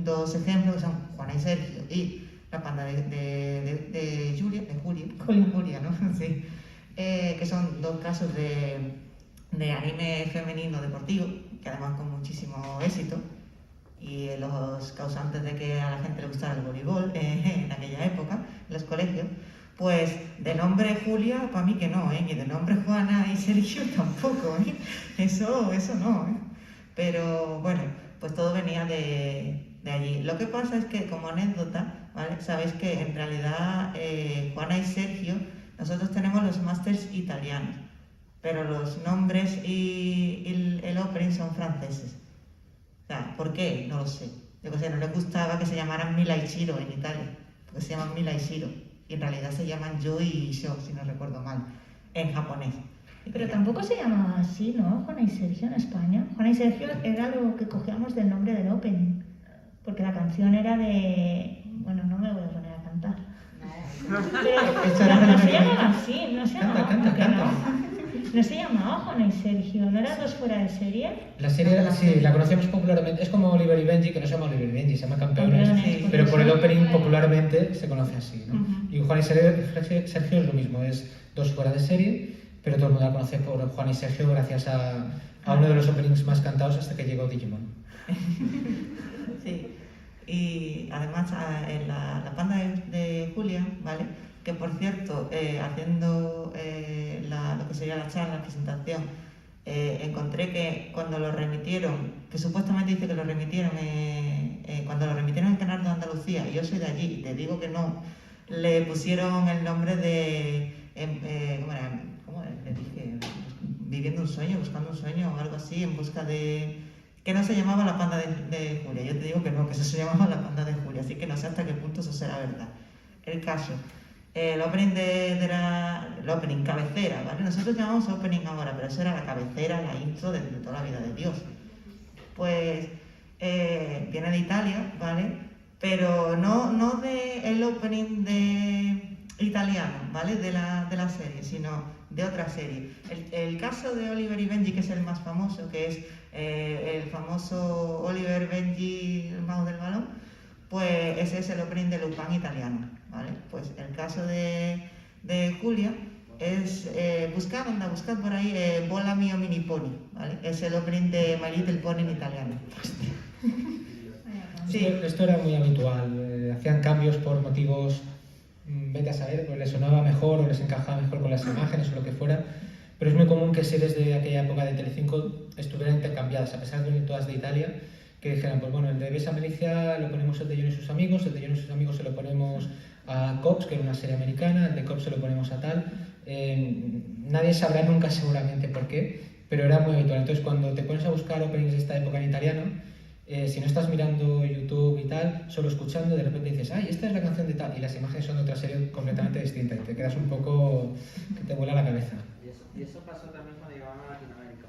dos ejemplos, que son Juana y Sergio, y la panda de Julia, ¿no? Sí. Que son dos casos de anime femenino deportivo, que además con muchísimo éxito, y los causantes de que a la gente le gustara el voleibol en aquella época, en los colegios. Pues de nombre Julia, para mí que no, ni de nombre Juana y Sergio tampoco, eso no, Pero bueno, pues todo venía de allí. Lo que pasa es que, como anécdota, ¿vale? Sabéis que en realidad Juana y Sergio, nosotros tenemos los másters italianos, pero los nombres y el opening son franceses. O sea, ¿por qué? No lo sé. Yo qué sé, no les gustaba que se llamaran Mila y Shiro en Italia, porque se llaman Mila y Shiro. Y en realidad se llaman Yui y Sho, si no recuerdo mal, en japonés. Pero tampoco se llamaba así, ¿no? Juana y Sergio en España. Juana y Sergio era lo que cogíamos del nombre del opening. Porque la canción era de... Bueno, no me voy a poner a cantar. Pero no se llamaba así, no se llamaba... Canta. No se llamaba Juana y Sergio, ¿no eran dos fuera de serie? La serie, sí, la conocemos popularmente, es como Oliver y Benji, que no se llama Oliver y Benji, se llama Campeones, Campeones, pero por el eso. opening popularmente se conoce así, ¿no? Ujú. Y Juan y Sergio es lo mismo, es dos fuera de serie, pero todo el mundo la conoce por Juan y Sergio gracias a uno de los openings más cantados hasta que llegó Digimon. Sí, y además en la panda de Julia, ¿vale? Que por cierto, haciendo lo que sería la charla, la presentación, encontré que cuando lo remitieron, que supuestamente dice que lo remitieron, cuando lo remitieron en Canal de Andalucía, y yo soy de allí, y te digo que no, le pusieron el nombre de, ¿cómo le dije? Viviendo un sueño, buscando un sueño o algo así, en busca de... que no se llamaba La Panda de Julia. Yo te digo que no, que eso se llamaba La Panda de Julia, así que no sé hasta qué punto eso será verdad. El caso, el opening el opening cabecera, ¿vale? Nosotros llamamos opening ahora, pero eso era la cabecera, la intro de toda la vida de Dios. Pues viene de Italia, ¿vale? Pero no de el opening de italiano, ¿vale? De la serie, sino de otra serie. El caso de Oliver y Benji, que es el más famoso, que es el famoso Oliver Benji, el mago del balón, pues ese es el opening de Lupin italiano, ¿vale? Pues el caso de Julia es, buscad por ahí, Bola Mio Mini Pony, ¿vale? Es el opening de My Little Pony en italiano. Sí. Esto era muy habitual, hacían cambios por motivos, vete a saber, pues les sonaba mejor o les encajaba mejor con las imágenes o lo que fuera, pero es muy común que series de aquella época de Telecinco estuvieran intercambiadas, a pesar de venir todas de Italia, que dijeran, pues bueno, el de Besa Melicia lo ponemos el de John y sus amigos, el de John y sus amigos se lo ponemos a Cops, que era una serie americana, el de Cops se lo ponemos a tal. Nadie sabrá nunca seguramente por qué, pero era muy habitual. Entonces cuando te pones a buscar openings de esta época en italiano, si no estás mirando YouTube y tal, solo escuchando, de repente dices, ay, esta es la canción de tal, y las imágenes son de otra serie completamente distinta, y te quedas un poco que te vuela la cabeza. Y eso pasó también cuando llegaban a Latinoamérica.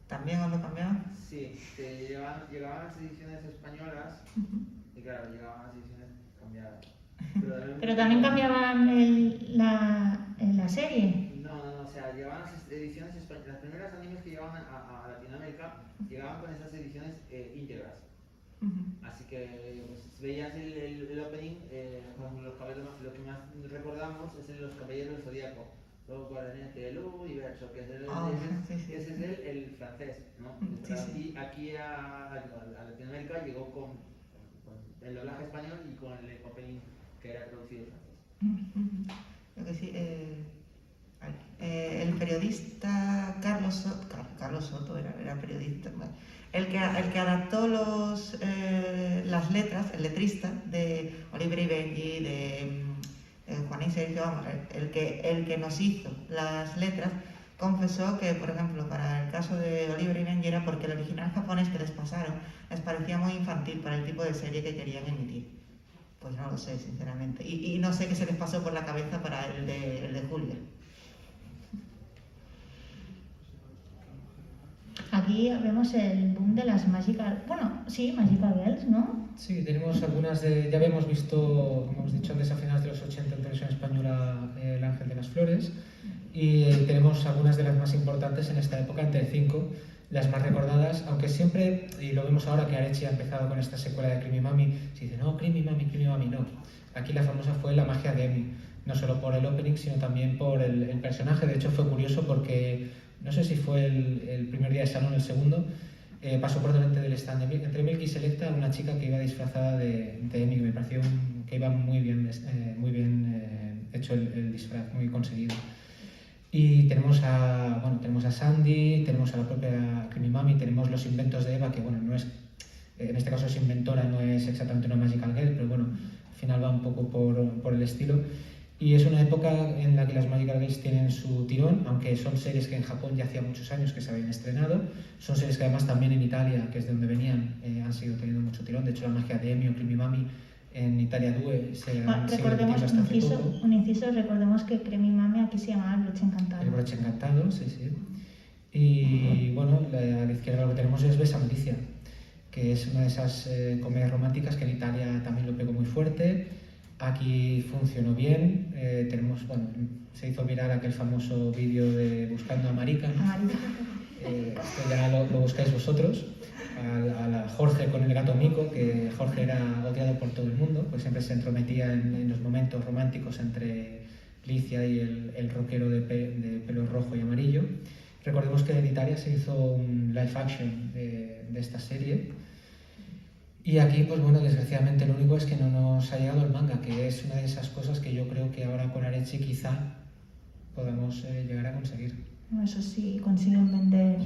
¿También cuando cambiaban? Sí, que llegaban las ediciones españolas y claro, llegaban las ediciones cambiadas. Pero también cambiaban la serie. No, o sea, llegaban las ediciones españolas. Las primeras animes que llegaban a Latinoamérica llegaban con esas ediciones íntegras. Así que pues, veías el opening, con los caballeros, lo que más recordamos es Los Caballeros del Zodíaco. Luego Guardianes del Universo, que es ese es el francés, ¿no? Sí, sí. Y aquí a Latinoamérica llegó con el doblaje español y con el opening que era traducido francés. Lo que sí, el periodista Carlos Soto era periodista, ¿vale? el que adaptó las letras, el letrista de Oliver y Benji, de Juan y Sergio, vamos, el que nos hizo las letras, confesó que, por ejemplo, para el caso de Oliver y Benji era porque el original japonés que les pasaron les parecía muy infantil para el tipo de serie que querían emitir. Pues no lo sé, sinceramente. Y no sé qué se les pasó por la cabeza para el de Julia. Aquí vemos el boom de las Magical Girls, ¿no? Sí, tenemos algunas ya habíamos visto, como hemos dicho antes, a finales de los 80 en televisión española, El Ángel de las Flores, y tenemos algunas de las más importantes en esta época en Telecinco, las más recordadas, aunque siempre, y lo vemos ahora que Arechi ha empezado con esta secuela de Creamy Mami, se dice, no, Creamy Mami, no. Aquí la famosa fue La Magia de Emi, no solo por el opening, sino también por el personaje. De hecho, fue curioso porque, no sé si fue el primer día de salón o el segundo, pasó por delante del stand entre Milky y Selecta una chica que iba disfrazada de Emi, que me pareció que iba muy bien hecho el disfraz, muy conseguido. Y tenemos a Sandy, tenemos a la propia Creamy Mami, tenemos los inventos de Eva, que bueno, no es, en este caso es inventora, no es exactamente una Magical Girl, pero bueno, al final va un poco por el estilo. Y es una época en la que las Magical Girls tienen su tirón, aunque son series que en Japón ya hacía muchos años que se habían estrenado. Son series que además también en Italia, que es de donde venían, han seguido teniendo mucho tirón. De hecho, La Magia de Emi o Creamy Mami en Italia 2 se han seguido Recordemos, hasta hace poco. recordemos que Creamy Mami aquí se llamaba El Broche Encantado. El Broche Encantado, sí. Y bueno, a la izquierda lo que tenemos es Besa Melicia, que es una de esas comedias románticas que en Italia también lo pegó muy fuerte. Aquí funcionó bien, se hizo viral aquel famoso vídeo de Buscando a Marica. Esto ya lo buscáis vosotros. A la Jorge con el gato Mico, que Jorge era odiado por todo el mundo, pues siempre se entrometía en los momentos románticos entre Licia y el rockero de pelo rojo y amarillo. Recordemos que en Italia se hizo un live action de esta serie. Y aquí, pues bueno, desgraciadamente lo único es que no nos ha llegado el manga, que es una de esas cosas que yo creo que ahora con Arechi quizá podamos llegar a conseguir. Eso sí, consiguen vender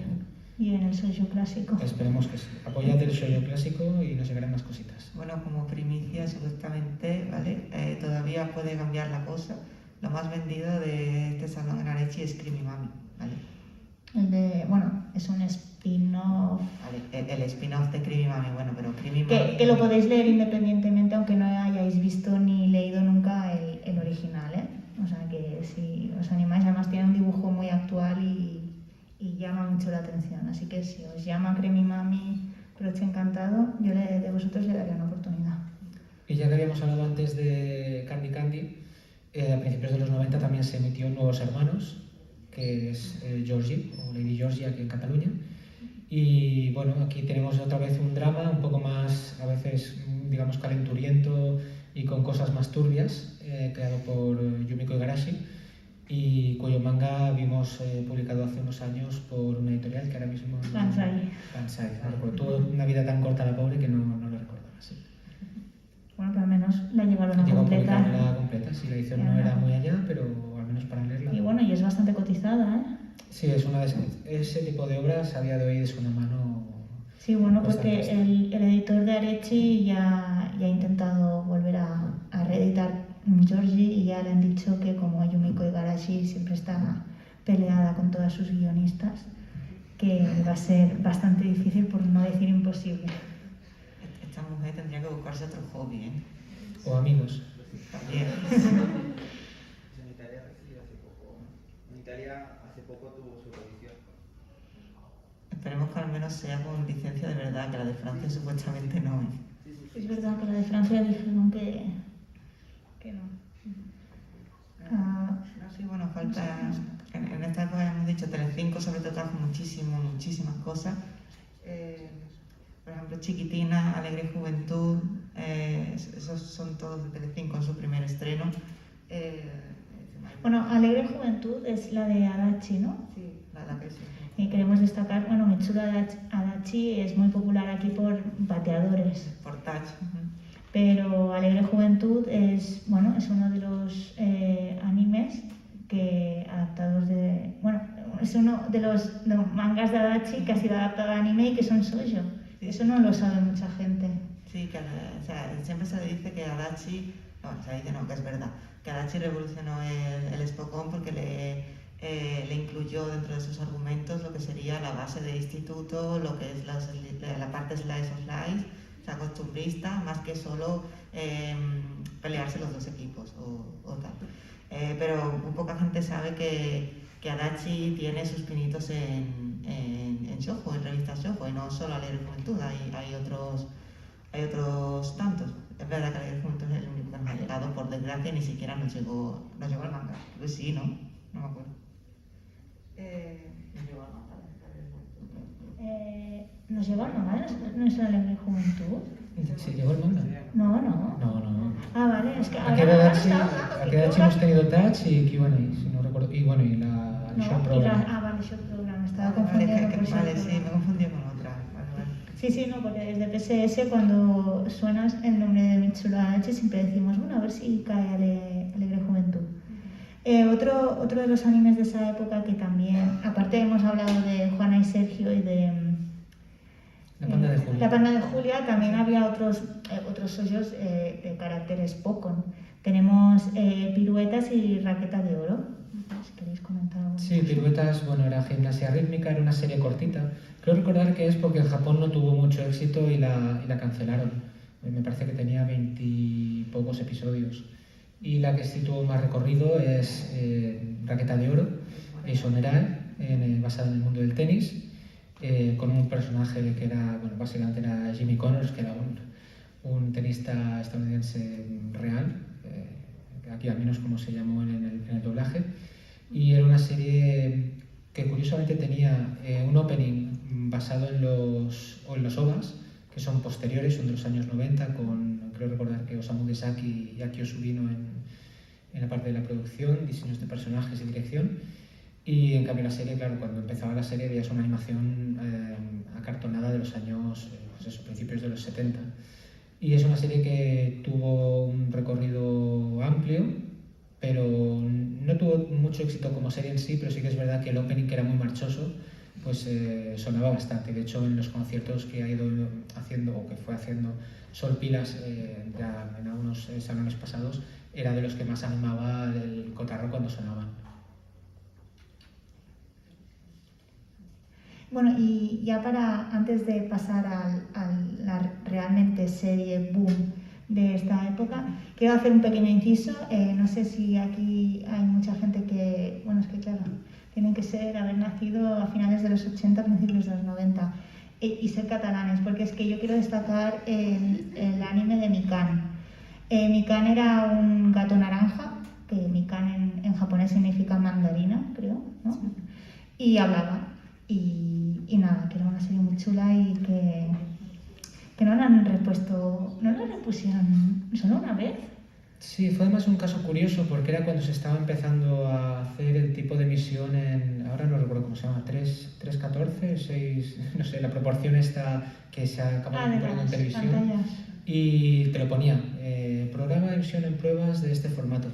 bien el shoujo clásico. Esperemos que sí. Apoyad el shoujo clásico y nos llegarán más cositas. Bueno, como primicia, supuestamente, ¿vale? Todavía puede cambiar la cosa. Lo más vendido de este salón en Arechi es Creamy Mami, ¿vale? Bueno, es un spin-off. Vale, el spin-off de Creamy Mami, bueno, pero Creamy Mami... Que lo podéis leer independientemente, aunque no hayáis visto ni leído nunca el original, ¿eh? O sea que si os animáis, además tiene un dibujo muy actual y llama mucho la atención. Así que si os llama Creamy Mami, Broche Encantado, yo de vosotros le daría una oportunidad. Y ya que habíamos hablado antes de Candy Candy, a principios de los 90 también se emitió Nuevos Hermanos, que es Georgie, o Lady Georgie aquí en Cataluña. Y bueno, aquí tenemos otra vez un drama un poco más, a veces, digamos, calenturiento y con cosas más turbias, creado por Yumiko Igarashi, y cuyo manga vimos publicado hace unos años por una editorial que ahora mismo... Banzai. Banzai, no recuerdo. Tuvo una vida tan corta la pobre que no lo recordaba, sí. Bueno, pero al menos la llegaron a Llegó a completar. publicarla completa, sí, la edición no era muy allá, pero al menos para leerla. Y bueno, y es bastante cotizada, ¿eh? Sí, es una de ese tipo de obras a día de hoy es una mano... Sí, bueno, Cuesta, porque cuesta. el editor de Arechi ya ha intentado volver a reeditar Georgie y ya le han dicho que como Yumiko Igarashi siempre está peleada con todas sus guionistas, que va a ser bastante difícil, por no decir imposible. Esta mujer tendría que buscarse otro hobby, ¿eh? O amigos. También. En Italia recibió hace poco. En Italia hace poco tuvo su revisión. Esperemos que al menos sea con licencia de verdad, que la de Francia supuestamente no es. Es verdad que la de Francia dijeron que no. Sí, bueno, falta... En esta época hemos dicho Telecinco sobre todo trajo muchísimas cosas. Por ejemplo, Chiquitina, Alegre Juventud, esos son todos de Telecinco en su primer estreno. Bueno, Alegre Juventud es la de Adachi, ¿no? Sí, la que sí. Y queremos destacar, bueno, Mitsuru Adachi es muy popular aquí por Bateadores. Por Touch. Pero Alegre Juventud es, bueno, es uno de los animes que adaptados de... Bueno, es uno de los mangas de Adachi que ha sido adaptado a anime y que son shoujo. Sí. Eso no lo sabe mucha gente. Sí, o sea, siempre se le dice que Adachi... No, se dice no, que es verdad. Que Adachi revolucionó el Spokon porque le incluyó dentro de sus argumentos lo que sería la base de instituto, lo que es la parte slice of life, o sea, costumbrista, más que solo pelearse los dos equipos o tal. Pero muy poca gente sabe que Adachi tiene sus pinitos en shoujo, en revistas shoujo, y no solo Alegre Juventud, hay otros tantos. Es verdad que Alegre Juventud es el único que nos ha llegado, por desgracia, ni siquiera nos llegó el manga. Pues sí, ¿no? No me acuerdo. Nos llegó el manga. ¿Nos llegó el manga de nuestra Alegre Juventud? ¿Sí llegó el manga? No. No. Ah, vale, es que Aquí de ahora Adachi, estaba hablando, aquí que de Adachi creo hemos tenido Touch y Q&A, si no recuerdo. Y bueno, y la No, Show y Program. vale, Show Program, estaba Vale, confundiendo por Show vale, sí, Program. me confundí con otra. Vale. Sí, no, porque desde PSS cuando suena el nombre de Mitsuru Adachi siempre decimos, bueno, a ver si cae Alegre Juventud. Otro de los animes de esa época que también, aparte hemos hablado de Juana y Sergio y de La Panda de Julia. La Panda de Julia, también había otros shoujos de carácter Spokon. Tenemos Piruetas y Raqueta de Oro. Si queréis comentar algo. Sí, Piruetas, bueno, era gimnasia rítmica, era una serie cortita. Creo recordar que es porque en Japón no tuvo mucho éxito y la cancelaron. Me parece que tenía 20 y pocos episodios. Y la que sí tuvo más recorrido es Raqueta de Oro, Eisonerae, basada en el mundo del tenis, con un personaje que era, bueno, básicamente era Jimmy Connors, que era un tenista estadounidense real, aquí al menos como se llamó en el doblaje. Y era una serie que curiosamente tenía un opening basado en los OVAs, que son posteriores, son de los años 90, creo recordar que Osamu Dezaki y Akio Subino en la parte de la producción, diseños de personajes y dirección. Y en cambio la serie, claro, cuando empezaba la serie veías una animación acartonada de los años, principios de los 70. Y es una serie que tuvo un recorrido amplio, pero no tuvo mucho éxito como serie en sí, pero sí que es verdad que el opening, que era muy marchoso, pues sonaba bastante. De hecho, en los conciertos que ha ido haciendo o que fue haciendo Sol Pilas ya en algunos salones pasados, era de los que más animaba el cotarro cuando sonaban. Bueno, y ya antes de pasar a la realmente serie boom de esta época, quiero hacer un pequeño inciso. No sé si aquí hay mucha gente que, bueno, es que claro, tienen que haber nacido a finales de los 80, principios de los 90 y ser catalanes, porque es que yo quiero destacar el anime de Mikan. Mikan era un gato naranja, que Mikan en japonés significa mandarina, creo, ¿no? Y hablaba. Y nada, que era una serie muy chula y que no la han repuesto, no la repusieron solo una vez. Sí, fue además un caso curioso porque era cuando se estaba empezando a hacer el tipo de emisión en, ahora no recuerdo cómo se llama, 3:14, 6, no sé, la proporción esta que se acaba de poniendo en las televisión. pantallas. Y te lo ponía, programa de emisión en pruebas de este formato.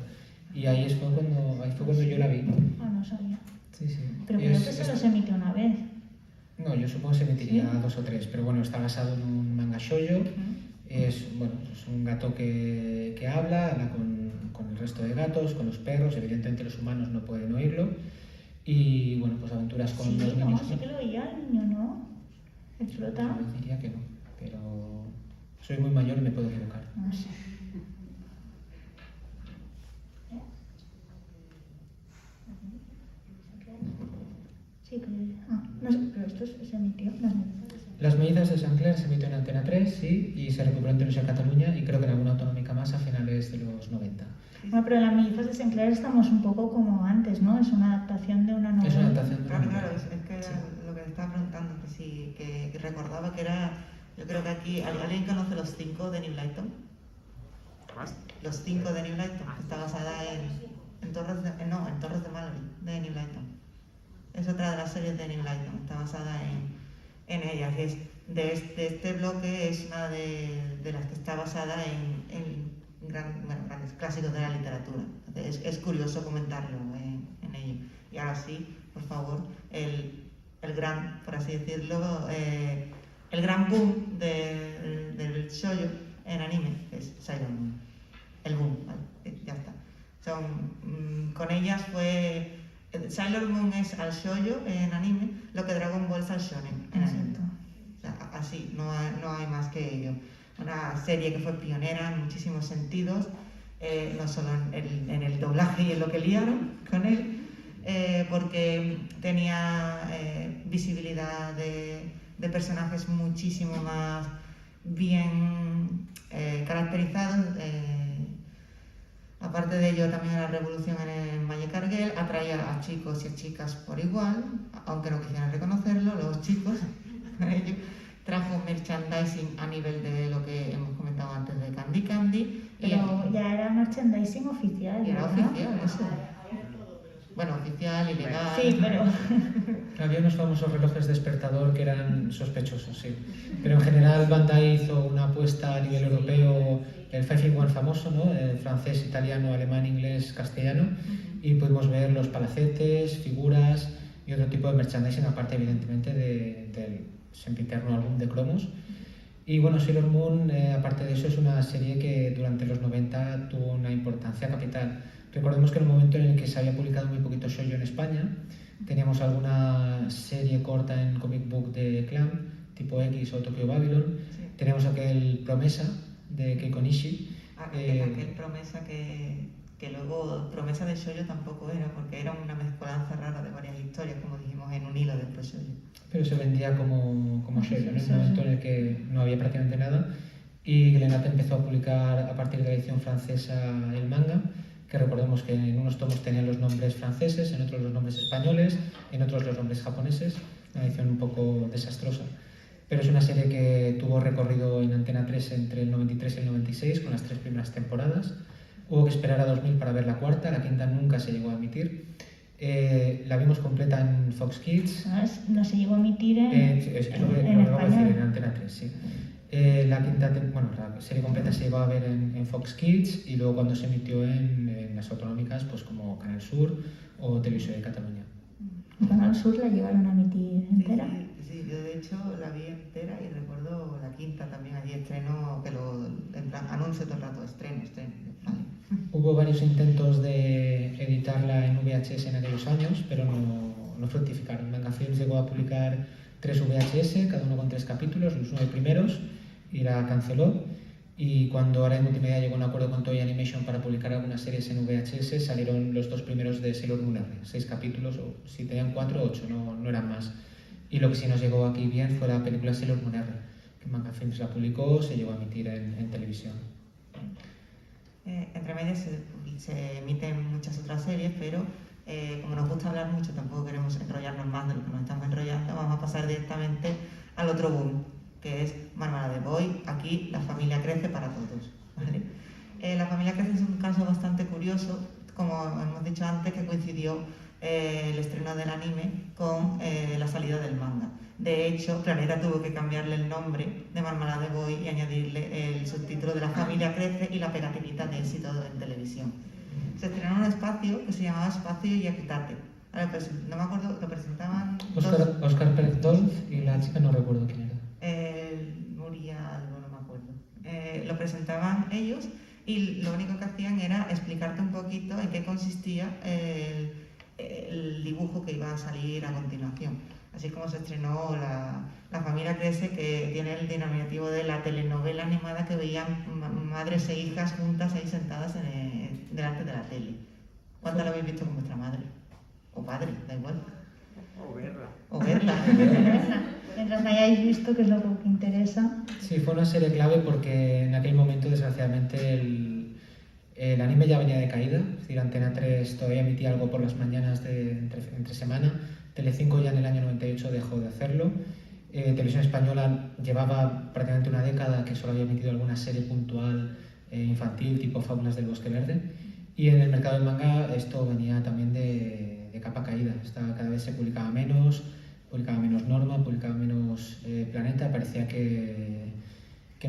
Y ahí fue cuando yo la vi. Ah, no sabía. Sí, sí. Pero creo que solo se emitió una vez. No, yo supongo que se emitiría ¿Sí? 2 o 3, pero bueno, está basado en un manga shoujo. Es un gato que habla con el resto de gatos, con los perros, evidentemente los humanos no pueden oírlo. Y bueno, pues aventuras con Sí, los no, niños. sí que lo oía el niño, ¿no? ¿Explota? Yo diría que no, pero soy muy mayor y me puedo equivocar. No sé. Sí, no sé, pero esto se emitió. Las mellizas de Sant Clair se emitió en Antena 3, sí, y se recuperó en Televisión Cataluña y creo que en alguna autonómica más a finales de los 90. Bueno, pero en las mellizas de Sant Clair estamos un poco como antes, ¿no? Es una adaptación de una novela. Es una adaptación de una novela. Claro, es que era Sí. lo que le estaba preguntando, que sí, que recordaba que era, yo creo que aquí, ¿alguien conoce Los 5 de New Lighton? Los 5 de New Lighton, está basada en Torres de Mallory, de New Lighton. Es otra de las series de New Lighton, está basada en ellas. Y es de este bloque es una de las que está basada en grandes clásicos de la literatura. Es curioso comentarlo en ello. Y ahora sí, por favor, el gran, por así decirlo, el gran boom del shoujo en anime es Sailor Moon. El boom, ¿vale? Ya está. Con ellas fue... Sailor Moon es al shoujo en anime lo que Dragon Ball es al shonen en anime. Exacto. O sea, así, no hay más que ello. Una serie que fue pionera en muchísimos sentidos, no solo en el doblaje y en lo que liaron con él, porque tenía visibilidad de personajes muchísimo más bien caracterizados. Aparte de ello, también la revolución en el Magic Girl atraía a chicos y a chicas por igual, aunque no quisieran reconocerlo, los chicos. Ello trajo merchandising a nivel de lo que hemos comentado antes de Candy Candy. Pero ya era merchandising oficial. Y era ¿verdad? oficial, eso. Bueno, oficial, ilegal. Sí, pero... Había unos famosos relojes despertador que eran sospechosos, sí. Pero en general Bandai hizo una apuesta a nivel europeo, el 5-in-1 famoso, ¿no? El francés, italiano, alemán, inglés, castellano, y pudimos ver los palacetes, figuras y otro tipo de merchandising, aparte evidentemente del sempiterno álbum de cromos. Y bueno, Sailor Moon, aparte de eso, es una serie que durante los 90 tuvo una importancia capital. Recordemos que en el momento en el que se había publicado muy poquito shoujo en España, teníamos alguna serie corta en comic book de Clamp, tipo X o Tokyo Babylon. Sí. Teníamos aquel Promesa de Keiko Nishi. Aquel promesa que luego promesa de shoujo tampoco era, porque era una mezcolanza rara de varias historias, como dijimos en un hilo de shoujo. Pero se vendía como shoujo, ¿no? En un momento en el que no había prácticamente nada. Y Glenat empezó a publicar a partir de la edición francesa el manga, que recordemos que en unos tomos tenían los nombres franceses, en otros los nombres españoles, en otros los nombres japoneses, una edición un poco desastrosa. Pero es una serie que tuvo recorrido en Antena 3 entre el 93 y el 96, con las 3 primeras temporadas. Hubo que esperar a 2000 para ver la cuarta, la quinta nunca se llegó a emitir. La vimos completa en Fox Kids. No se llegó a emitir Es lo que acabo de decir, en Antena 3, sí. La serie completa se llegó a ver en Fox Kids y luego cuando se emitió en las autonómicas, pues como Canal Sur o Televisión de Cataluña. Canal Sur la llegaron a emitir entera. Sí, yo de hecho la vi entera y recuerdo la quinta también, allí estreno, en plan anuncio todo el rato, estreno, vale. Hubo varios intentos de editarla en VHS en aquellos años, pero no fructificaron. Manga Films llegó a publicar 3 VHS, cada uno con 3 capítulos, los 9 primeros, y la canceló. Y cuando ahora en Multimedia llegó a un acuerdo con Toei Animation para publicar algunas series en VHS, salieron los 2 primeros de Sailor Moon R, 6 capítulos, o si tenían 4 o 8, no eran más. Y lo que sí nos llegó aquí bien fue la película Sailor Moon R, que Manga Films la publicó, se llegó a emitir en televisión. Entre medias se emiten muchas otras series, pero como nos gusta hablar mucho, tampoco queremos enrollarnos más de lo que nos estamos enrollando, vamos a pasar directamente al otro boom, que es Marmalade Boy. Aquí la familia crece para todos, ¿vale? La familia crece es un caso bastante curioso, como hemos dicho antes, que coincidió el estreno del anime con la salida del manga. De hecho, Planeta tuvo que cambiarle el nombre de Marmalade Boy y añadirle el subtítulo de La familia crece y la pegatinita de éxito en televisión. Se estrenó en un espacio que se llamaba Espacio Yakutate. Pues, no me acuerdo, lo presentaban Oscar Pérez Dolz y la chica no recuerdo quién era. Nuria algo, no me acuerdo. Lo presentaban ellos y lo único que hacían era explicarte un poquito en qué consistía el dibujo que iba a salir a continuación. Así como se estrenó La familia crece, que tiene el denominativo de la telenovela animada que veían madres e hijas juntas ahí sentadas delante de la tele. ¿Cuántas la habéis visto con vuestra madre? O padre, da igual. O verla. O verla. Mientras la hayáis visto, que es lo que interesa. Sí, fue una serie clave porque en aquel momento, desgraciadamente, el anime ya venía de caída. Es decir, Antena 3 todavía emitía algo por las mañanas entre semana. Telecinco ya en el año 98 dejó de hacerlo. Televisión Española llevaba prácticamente una década que solo había emitido alguna serie puntual infantil, tipo Fábulas del Bosque Verde. Y en el mercado del manga esto venía también de capa caída. Cada vez se publicaba menos Norma, publicaba menos Planeta. Parecía que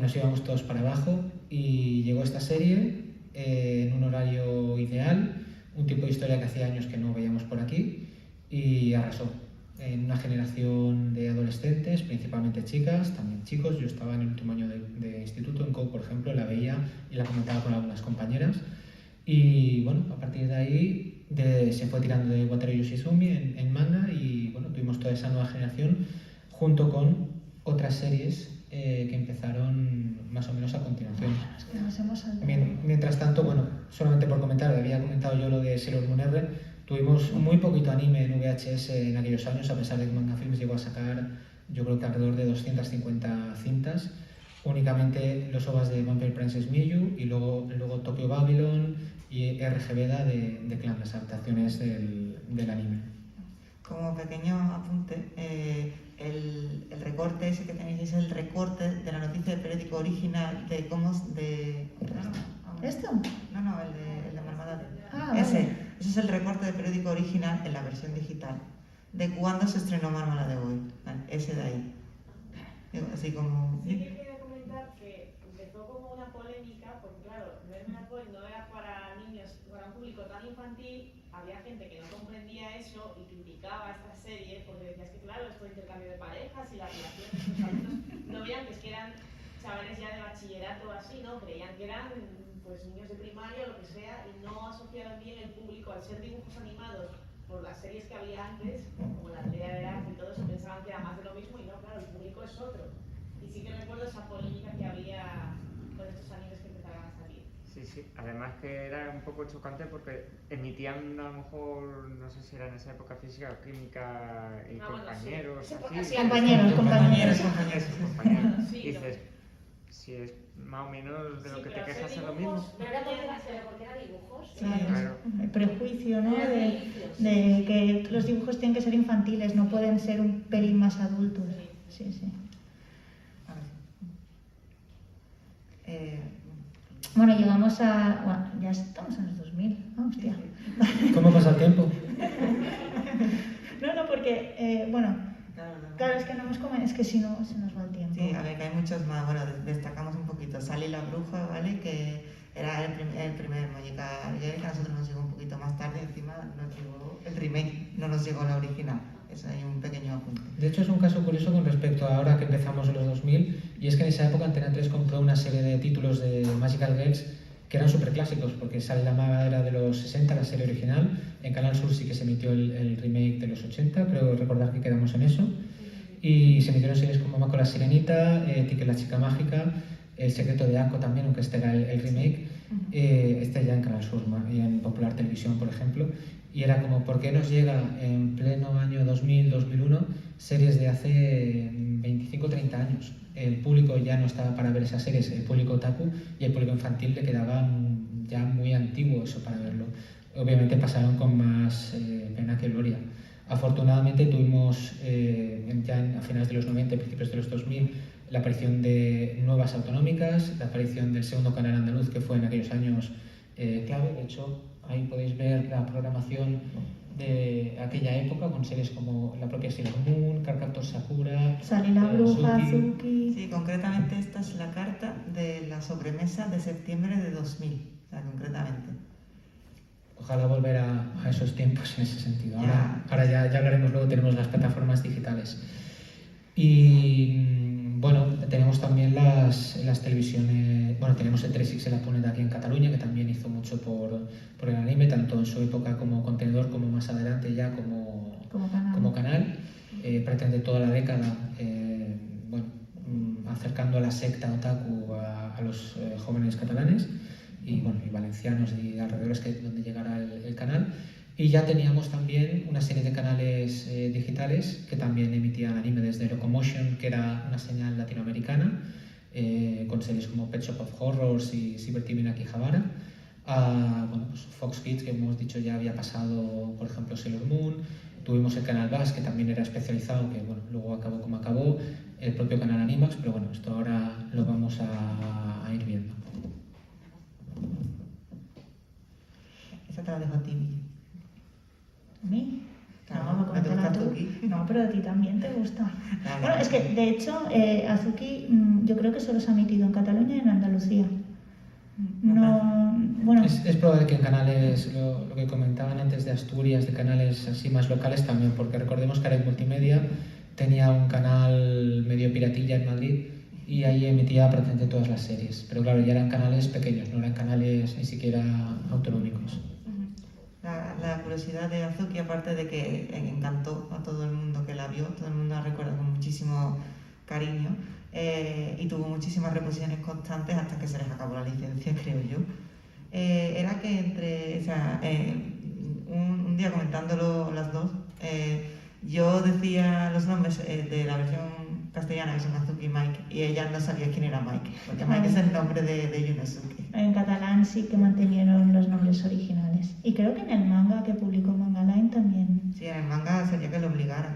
nos íbamos todos para abajo. Y llegó esta serie en un horario ideal, un tipo de historia que hacía años que no veíamos por aquí. Y arrasó en una generación de adolescentes, principalmente chicas, también chicos. Yo estaba en el último año de instituto, en COU, por ejemplo, la veía y la comentaba con algunas compañeras. Y bueno, a partir de ahí se fue tirando de Wataru Yoshizumi en manga y bueno, tuvimos toda esa nueva generación junto con otras series que empezaron más o menos a continuación. Es que nos hemos saltado. Mientras tanto, bueno, solamente por comentar, había comentado yo lo de Sailor Moon R. Tuvimos muy poquito anime en VHS en aquellos años, a pesar de que Manga Films llegó a sacar, yo creo que alrededor de 250 cintas. Únicamente los OVAs de Vampire Princess Miyu y luego Tokyo Babylon y RG Veda de Clan, las adaptaciones del anime. Como pequeño apunte, el recorte ese que tenéis es el recorte de la noticia del periódico original de cómo... ¿Esto? No, el de Marmalade. Ah, Ese. vale. Ese es el recorte del periódico original en la versión digital de cuándo se estrenó Marmalade Boy. Ese de ahí. Así como... Sí que quería comentar que empezó como una polémica, porque claro, Marmalade Boy no era para niños, para un público tan infantil. Había gente que no comprendía eso y criticaba esta serie porque decías que claro, esto de intercambio de parejas y las relaciones, los adultos no veían que eran chavales ya de bachillerato o así, ¿no? Creían que eran pues niños de primaria o lo que sea y no asociaron bien el público al ser dibujos animados por las series que había antes, como la Aldea de Arte y todo eso, pensaban que era más de lo mismo y no, claro, el público es otro. Y sí que recuerdo esa polémica que había con estos animes que empezaron a salir. Sí, además que era un poco chocante porque emitían a lo mejor, no sé si era en esa época física o química y compañeros, bueno, sí. así. Compañeros. Compañeros. Sí, Y dices, si es más o menos de lo que te quejas es lo mismo. Pero era porque era dibujos. Claro. El prejuicio, ¿no? De que los dibujos tienen que ser infantiles, no pueden ser un pelín más adultos. Sí. A ver. Bueno, llegamos a... Bueno, ya estamos en los 2000. Ah, hostia. ¿Cómo pasa el tiempo? No, porque, bueno, Claro, Claro, es que no hemos comentado, es que si no se nos va el tiempo. Sí, a ver, que hay muchos más. Bueno, destacamos un poquito. Sally la bruja, ¿vale? Que era el primer Magical Girl, que a nosotros nos llegó un poquito más tarde. Encima nos llegó el remake, no nos llegó la original. Eso hay un pequeño apunte. De hecho, es un caso curioso con respecto a ahora que empezamos en los 2000, y es que en esa época Antena 3 compró una serie de títulos de Magical Girls que eran súper clásicos, porque Sally la Maga era de los 60, la serie original. En Canal Sur sí que se emitió el remake de los 80, creo recordar que quedamos en eso. Y se emitieron series como Mako la Sirenita, Ticket la Chica Mágica, El Secreto de Ako también, aunque este era el remake. Este ya en Canal Sur y en Popular Televisión, por ejemplo. Y era como, ¿por qué nos llega en pleno año 2000-2001 series de hace 25-30 años? El público ya no estaba para ver esas series, el público otaku y el público infantil le quedaba ya muy antiguo eso para verlo. Obviamente pasaron con más pena que gloria. Afortunadamente tuvimos ya a finales de los 90, principios de los 2000, la aparición de nuevas autonómicas, la aparición del segundo canal andaluz, que fue en aquellos años clave. De hecho, ahí podéis ver la programación de aquella época con series como la propia Sailor Moon, Cardcaptor Sakura, Sally la bruja, Azuki. Sí, concretamente esta es la carta de la sobremesa de septiembre de 2000, o sea, concretamente. Ojalá volver a esos tiempos en ese sentido. Ahora Ya. ya hablaremos luego, tenemos las plataformas digitales. Y bueno, tenemos también las televisiones, bueno, tenemos el 3X en la Punet aquí en Cataluña, que también hizo mucho por el anime, tanto en su época como contenedor, como más adelante ya como canal. Pretende toda la década, bueno, acercando a la secta otaku a los jóvenes catalanes y, bueno, y valencianos y alrededores, que donde llegará el canal. Y ya teníamos también una serie de canales digitales que también emitían anime, desde Locomotion, que era una señal latinoamericana, con series como Pet Shop of Horrors y Cyber TV en Akihabara, a bueno, pues Fox Kids, que hemos dicho ya había pasado, por ejemplo, Sailor Moon. Tuvimos el canal Bass, que también era especializado, que bueno, luego acabó como acabó, el propio canal Animax, pero bueno, esto ahora lo vamos a ir viendo. Esa te la dejo a ti, Miguel. ¿A mí? Claro, No, ¿no te gusta tú. Azuki? No, pero a ti también te gusta. Claro. Bueno, es que de hecho Azuki yo creo que solo se ha emitido en Cataluña y en Andalucía. No, bueno, Es probable que en canales, lo que comentaban antes de Asturias, de canales así más locales también, porque recordemos que Arec Multimedia tenía un canal medio piratilla en Madrid y ahí emitía prácticamente todas las series. Pero claro, ya eran canales pequeños, no eran canales ni siquiera autonómicos. La curiosidad de Azuki, aparte de que encantó a todo el mundo que la vio, todo el mundo la recuerda con muchísimo cariño, y tuvo muchísimas reposiciones constantes hasta que se les acabó la licencia, creo yo. Era que un día comentándolo las dos, yo decía los nombres de la versión castellana, que son Azuki y Mike, y ella no sabía quién era Mike, porque Mike es el nombre de Yunosuke. en catalán sí que mantenieron los nombres originales. Y creo que en el manga que publicó Manga Line también. Sí, en el manga sería que lo obligaran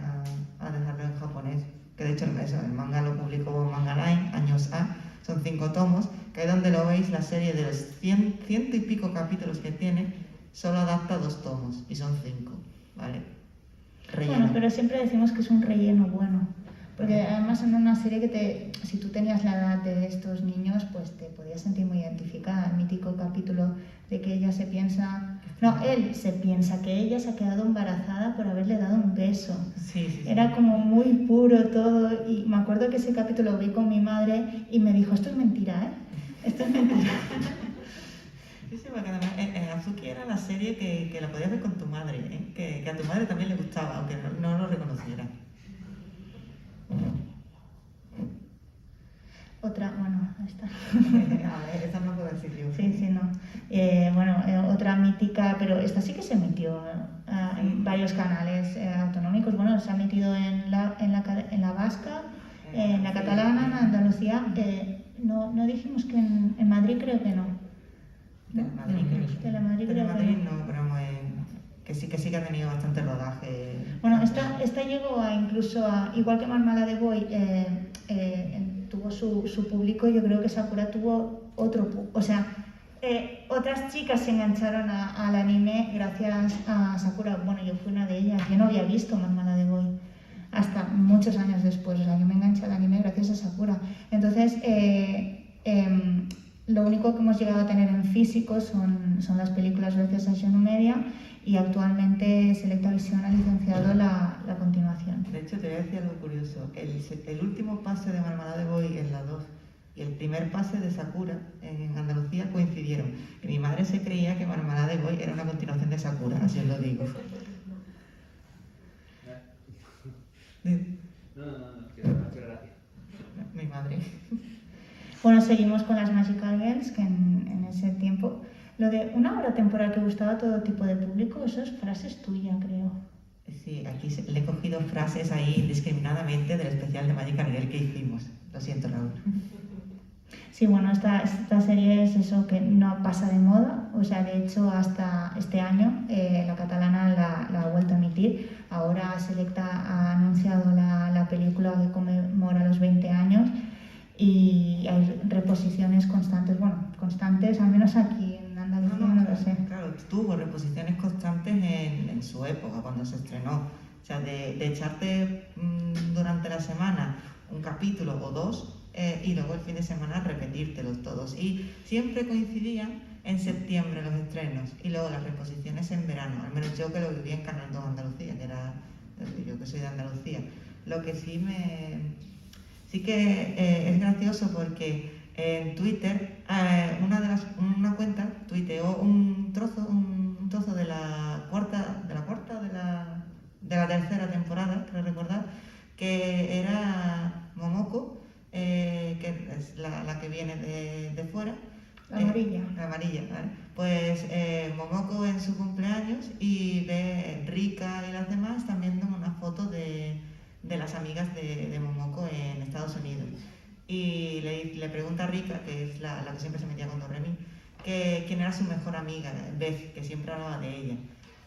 a dejarlo en japonés, que de hecho el manga lo publicó Manga Line, años A, son 5 tomos, que ahí donde lo veis, la serie de los ciento y pico capítulos que tiene, solo adapta 2 tomos, y son 5, ¿vale? Relleno. Bueno, pero siempre decimos que es un relleno bueno. Porque además en una serie que si tú tenías la edad de estos niños, pues te podías sentir muy identificada. El mítico capítulo de que ella se piensa... No, él se piensa que ella se ha quedado embarazada por haberle dado un beso. Sí. Era como muy puro todo y me acuerdo que ese capítulo lo vi con mi madre y me dijo, esto es mentira, ¿eh? Esto es mentira. Sí, porque además Azuki era la serie que la podías ver con tu madre, ¿eh? Que a tu madre también le gustaba, aunque no lo reconociera. Otra, bueno, esta. A ver, esa no puedo decir yo. Sí, no. Otra mítica, pero esta sí que se emitió en varios canales autonómicos. Bueno, se ha emitido en la vasca, en la catalana, en Andalucía. No dijimos que en Madrid creo que no. Telemadrid creo que no. no, pero que sí que ha tenido bastante rodaje. Bueno, esta llegó incluso igual que Marmalade Boy tuvo su público, yo creo que Sakura tuvo otro público. O sea, otras chicas se engancharon al anime gracias a Sakura. Bueno, yo fui una de ellas, yo no había visto Marmalade Boy hasta muchos años después. O sea, yo me enganché al anime gracias a Sakura. Entonces, lo único que hemos llegado a tener en físico son las películas gracias a Shonen Media, y actualmente Selecta Visión ha licenciado la continuación. De hecho, te voy a decir algo curioso. El último pase de Marmalade Boy en la 2 y el primer pase de Sakura en Andalucía coincidieron. Y mi madre se creía que Marmalade Boy era una continuación de Sakura, así os lo digo. No, qué gracia. Mi madre. Bueno, seguimos con las Magical Girls, que en ese tiempo... Lo de una obra temporal que gustaba a todo tipo de público, eso es frases tuya, creo. Sí, aquí le he cogido frases ahí indiscriminadamente del especial de Magical Girl que hicimos. Lo siento, Raúl. Sí, bueno, esta serie es eso que no pasa de moda. O sea, de hecho, hasta este año la catalana la ha vuelto a emitir. Ahora Selecta ha anunciado la película que conmemora los 20 años. Y hay reposiciones constantes, al menos aquí en Andalucía, no lo sé. Claro, tuvo reposiciones constantes en su época, cuando se estrenó. O sea, de echarte durante la semana un capítulo o dos y luego el fin de semana repetírtelos todos. Y siempre coincidían en septiembre los estrenos y luego las reposiciones en verano. Al menos yo que lo viví en Canal 2 Andalucía, que era yo que soy de Andalucía. Lo que sí que es gracioso porque en Twitter una cuenta tuiteó un trozo de la tercera temporada, creo recordar, que era Momoko, que es la que viene de fuera. La amarilla. La amarilla, ¿vale? Pues Momoko en su cumpleaños y ve Rika y las demás están viendo una foto de las amigas de Momoko en Estados Unidos. Y le pregunta a Rika, que es la que siempre se metía con Doremi, que quién era su mejor amiga, Beth, que siempre hablaba de ella.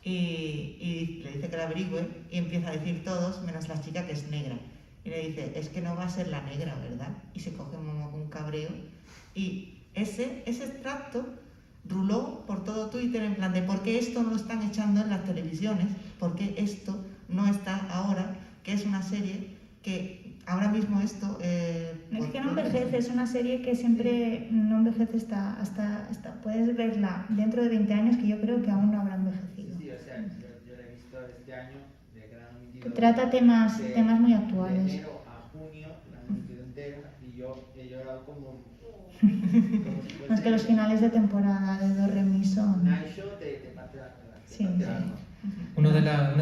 Y le dice que la averigüe y empieza a decir todos, menos la chica que es negra. Y le dice, es que no va a ser la negra, ¿verdad? Y se coge Momoko un cabreo. Y ese extracto ruló por todo Twitter en plan de ¿por qué esto no lo están echando en las televisiones? ¿Por qué esto no está ahora? Que es una serie que ahora mismo esto... es que no envejece, es una serie que siempre no envejece hasta puedes verla dentro de 20 años, que yo creo que aún no habrá envejecido. Sí, o sea, yo la he visto este año, de que la han emitido... Trata temas muy actuales. De enero a junio, la han emitido entera, y yo he llorado como Más que los finales de temporada de Doremi son... Naisho te parte la Sí, parte sí. el alma. Una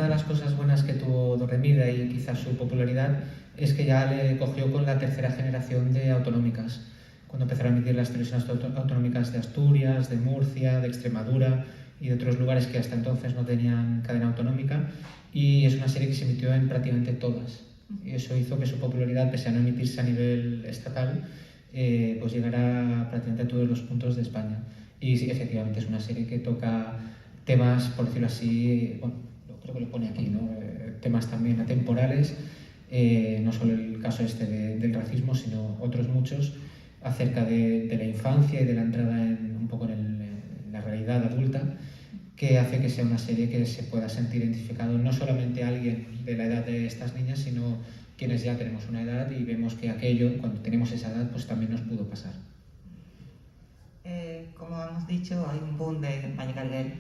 de las cosas buenas que tuvo Doremi y quizás su popularidad es que ya le cogió con la tercera generación de autonómicas, cuando empezaron a emitir las televisiones autonómicas de Asturias, de Murcia, de Extremadura y de otros lugares que hasta entonces no tenían cadena autonómica, y es una serie que se emitió en prácticamente todas. Y eso hizo que su popularidad, pese a no emitirse a nivel estatal, pues llegara prácticamente a todos los puntos de España. Y sí, efectivamente es una serie que toca temas, por decirlo así, bueno, creo que lo pone aquí, ¿no? Temas también atemporales, no solo el caso del racismo, sino otros muchos, acerca de la infancia y de la entrada un poco en la realidad adulta, que hace que sea una serie que se pueda sentir identificado no solamente alguien de la edad de estas niñas, sino quienes ya tenemos una edad y vemos que aquello, cuando tenemos esa edad, pues también nos pudo pasar. Como hemos dicho, hay un boom de Magical Girl.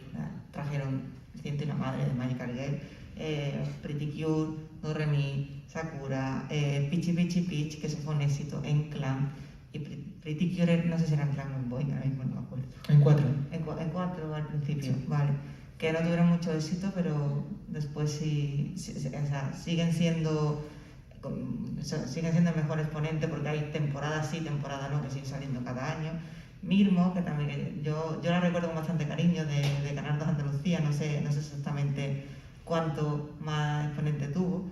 Trajeron Ciento y una madre de Magical Girl, Pretty Cure, Doremi, Sakura, Pichi Pichi Pitch, que eso fue un éxito en Clan, y Pretty Cure, no sé si era en Clan o en Boy, ahora mismo no me acuerdo. En 4. En 4 al principio, sí. Vale. Que no tuvieron mucho éxito, pero después sí o sea, siguen siendo el mejor exponente porque hay temporada sí, temporada no, que siguen saliendo cada año. Mirmo, que también yo la recuerdo con bastante cariño de Canal 2 Andalucía, no sé exactamente cuánto más exponente tuvo.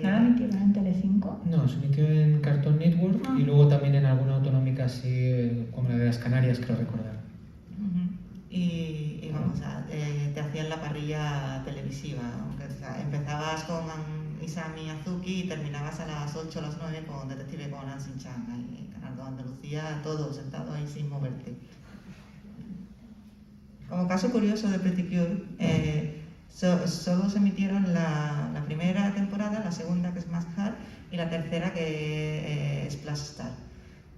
¿No la emitieron en Telecinco? No, se emitió en Cartoon Network y luego también en alguna autonómica así como la de las Canarias, creo recordar. Y vamos, te hacían la parrilla televisiva, aunque, o sea, empezabas con Isami Azuki y terminabas a las 8 o las 9 con Detective Conan Shin-chan, en Canal 2 Andalucía, todo sentado ahí sin moverte. Como caso curioso de Pretty Cure, Solo se emitieron la primera temporada, la segunda que es Must Have y la tercera que es Splash Star.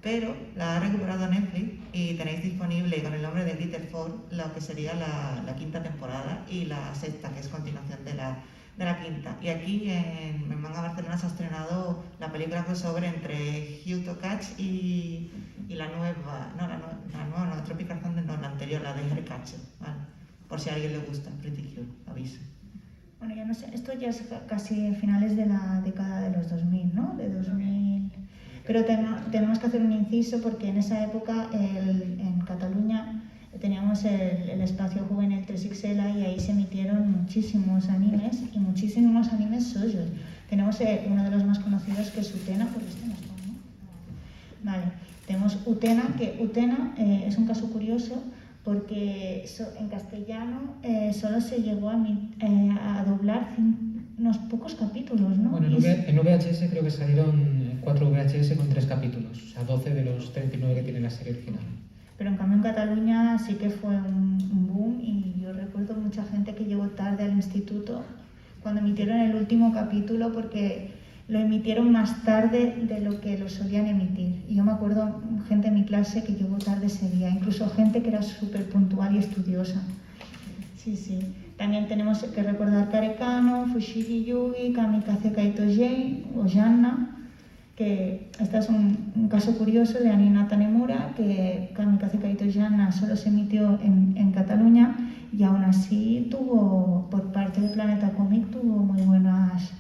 Pero la ha recuperado Netflix y tenéis disponible con el nombre de Little Four lo que sería la quinta temporada y la sexta, que es continuación de la quinta. Y aquí en Manga Barcelona se ha estrenado la película crossover entre Hugh to Catch y la nueva, no, Tropical Thunder, no, la anterior, la de Hellcatcher, ¿vale? Por si a alguien le gusta, Pretty Cure, aviso. Bueno, ya no sé, esto ya es casi finales de la década de los 2000, ¿no? De 2000. Pero tenemos que hacer un inciso porque en esa época en Cataluña teníamos el espacio juvenil 3XL y ahí se emitieron muchísimos animes y muchísimos animes soyos. Tenemos uno de los más conocidos que es Utena, porque este no está, ¿no? Vale, tenemos Utena, que Utena es un caso curioso porque en castellano solo se llegó a doblar unos pocos capítulos, ¿no? Bueno, en VHS creo que salieron 4 VHS con 3 capítulos, o sea, 12 de los 39 que tiene la serie original. Pero en cambio en Cataluña sí que fue un boom y yo recuerdo mucha gente que llegó tarde al instituto cuando emitieron el último capítulo porque lo emitieron más tarde de lo que lo solían emitir. Y yo me acuerdo gente en mi clase que llegó tarde ese día, incluso gente que era súper puntual y estudiosa. Sí, sí. También tenemos que recordar Karekano, Fushigi Yugi, Kamikaze Kaito Jane o Yanna, que este es un caso curioso de Anina Tanemura, que Kamikaze Kaito Yanna solo se emitió en Cataluña y aún así tuvo, por parte de Planeta Comic, tuvo muy buenas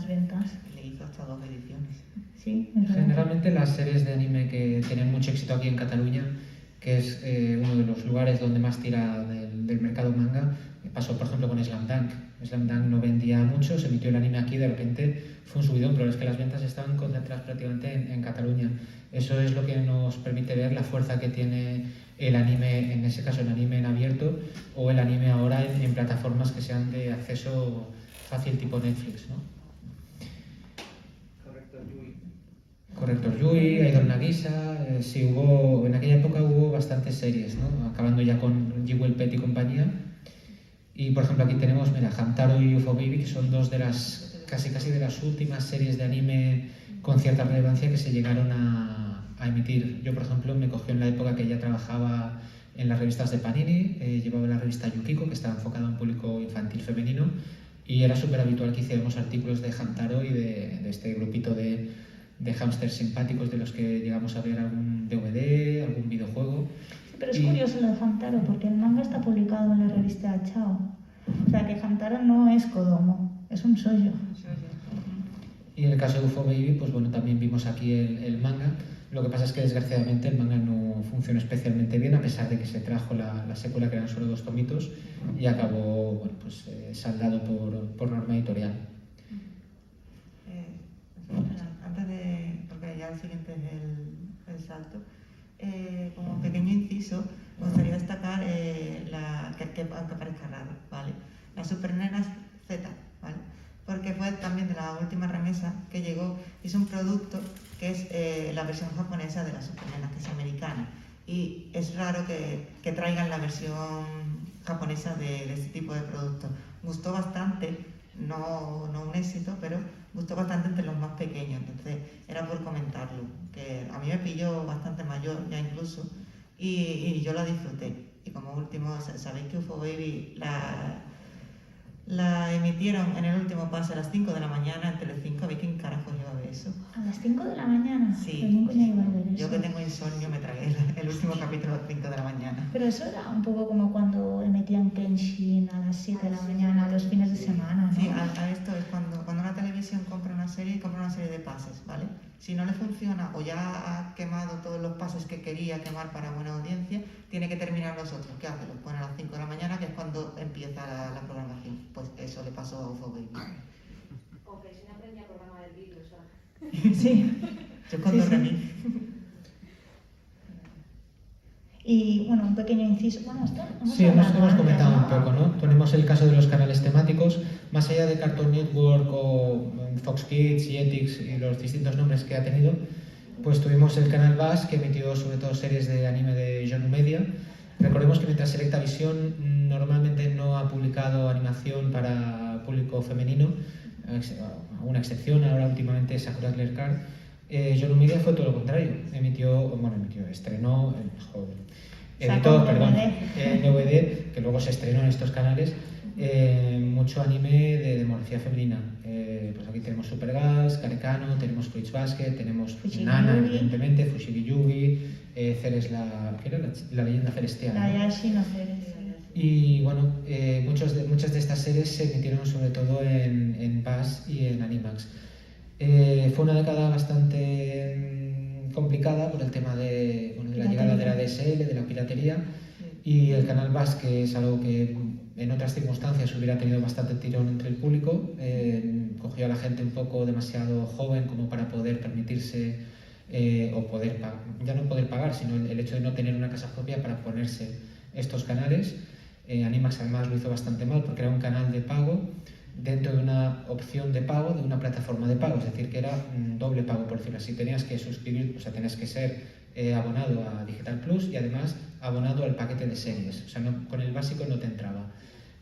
ventas. Le hizo hasta 2 ediciones. Sí, es verdad. Generalmente las series de anime que tienen mucho éxito aquí en Cataluña, que es uno de los lugares donde más tira del mercado manga, pasó por ejemplo con Slam Dunk. Slam Dunk no vendía mucho, se emitió el anime aquí, de repente fue un subidón, pero es que las ventas estaban concentradas prácticamente en Cataluña. Eso es lo que nos permite ver la fuerza que tiene el anime, en ese caso el anime en abierto, o el anime ahora en plataformas que sean de acceso fácil tipo Netflix, ¿no? Correcto, Yui, Idol Nagisa, sí, en aquella época hubo bastantes series, ¿no? Acabando ya con Jewel Pet y compañía. Y por ejemplo aquí tenemos, mira, Hamtaro y UFO Baby, que son dos de las casi de las últimas series de anime con cierta relevancia que se llegaron a emitir. Yo por ejemplo me cogió en la época que ya trabajaba en las revistas de Panini, llevaba la revista Yukiko, que estaba enfocada a un público infantil femenino, y era súper habitual que hiciéramos artículos de Hamtaro y de este grupito de hámsters simpáticos de los que llegamos a ver algún DVD, algún videojuego. Sí, pero es curioso lo de Hamtaro, porque el manga está publicado en la revista Chao. O sea que Hamtaro no es Kodomo, es un shoujo. Y en el caso de UFO Baby, pues bueno, también vimos aquí el manga. Lo que pasa es que desgraciadamente el manga no funcionó especialmente bien, a pesar de que se trajo la secuela, que eran solo 2 tomitos, y acabó, bueno, pues, saldado por norma editorial. Antes de, porque ya el siguiente es el salto, como pequeño inciso, me gustaría destacar que aparezca raro, ¿vale? Las Supernenas Z, ¿vale? Porque fue también de la última remesa que llegó, es un producto que es la versión japonesa de las Supernenas, que es americana. Y es raro que traigan la versión japonesa de este tipo de producto. Gustó bastante, no un éxito, pero gustó bastante entre los más pequeños, entonces era por comentarlo, que a mí me pilló bastante mayor ya incluso, y yo la disfruté. Y como último, sabéis que UFO Baby la emitieron en el último pase a las 5 de la mañana en Telecinco. ¿Veis quién carajo iba a ver eso? ¿A las 5 de la mañana? Sí. Pues nunca iba a ver eso. Yo que tengo insomnio me tragué el último capítulo a las 5 de la mañana. Pero eso era un poco como cuando emitían Kenshin a las 7 de la mañana, los fines de semana, ¿no? Sí, a esto es cuando una televisión compra una serie de pases, ¿vale? Si no le funciona o ya ha quemado todos los pases que quería quemar para buena audiencia, tiene que terminar los otros. ¿Qué hace? Los pone a las 5 de la mañana, que es cuando empieza la programación. Pues eso le pasó a UFO Baby. O que si no aprendía a programar el virus, ¿sabes? Sí. Yo cuando Sí. remix. Y bueno, un pequeño inciso. Bueno, esto Sí, hemos hablado comentado antes, un poco, ¿no? Tenemos el caso de los canales temáticos, más allá de Cartoon Network o Fox Kids, Jetix y los distintos nombres que ha tenido, pues tuvimos el canal Bass, que emitió sobre todo series de anime de John Media, Recordemos que mientras Selecta Visión normalmente no ha publicado animación para público femenino, alguna excepción, ahora últimamente Sakura Clear Card, Yoru Media fue todo lo contrario. Estrenó, editó, perdón, en DVD, que luego se estrenó en estos canales, mucho anime de demografía femenina. Pues aquí tenemos Supergirls, Karekano, tenemos Fruits Basket, tenemos Nana, evidentemente, Fushigi Yugi, Ceres, la leyenda celestial. La Yashi no Ceres. Y bueno, muchas de estas series se emitieron sobre todo en PAS y en Animax. Fue una década bastante complicada por el tema de la llegada de la DSL, de la piratería, y el canal VAS, que es algo que en otras circunstancias hubiera tenido bastante tirón entre el público, cogió a la gente un poco demasiado joven como para poder permitirse ya no poder pagar, sino el hecho de no tener una casa propia para ponerse estos canales. Animax además lo hizo bastante mal porque era un canal de pago dentro de una opción de pago de una plataforma de pago, es decir, que era doble pago, por decirlo así. Tenías que suscribir, o sea, tenías que ser abonado a Digital Plus y además abonado al paquete de series, o sea, con el básico no te entraba.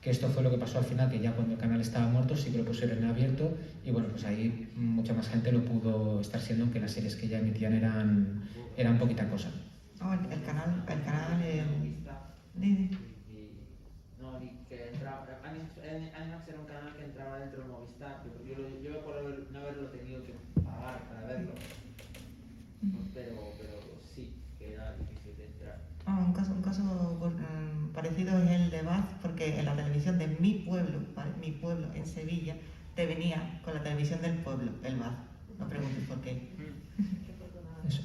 Que esto fue lo que pasó al final, que ya cuando el canal estaba muerto sí que lo pusieron en abierto y bueno, pues ahí mucha más gente lo pudo estar siendo, aunque las series que ya emitían eran poquita cosa. Oh, el canal No, y que entraba, Animax era un canal que entraba dentro de Movistar, yo me acuerdo no haberlo tenido que pagar para verlo, pero sí, que era difícil de entrar. Un caso parecido es el de Baz, porque en la televisión de mi pueblo, ¿vale? Mi pueblo en Sevilla, te venía con la televisión del pueblo, el Baz. No preguntes por qué.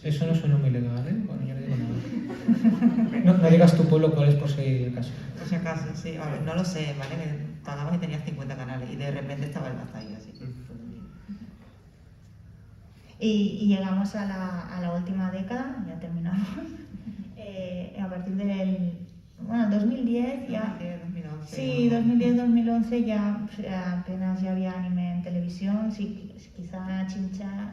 Eso no suena muy legal, ¿eh? Bueno, yo no digo nada. No digas tu pueblo cuál es por si el caso. Por si acaso, sí. A ver, no lo sé, ¿vale? Pagabas y tenías 50 canales y de repente estaba el Baz ahí, así que... Y llegamos a la última década, ya terminamos. A partir del 2010 ya... 2011. Sí, 2010-2011 ya apenas ya había anime en televisión, sí, quizá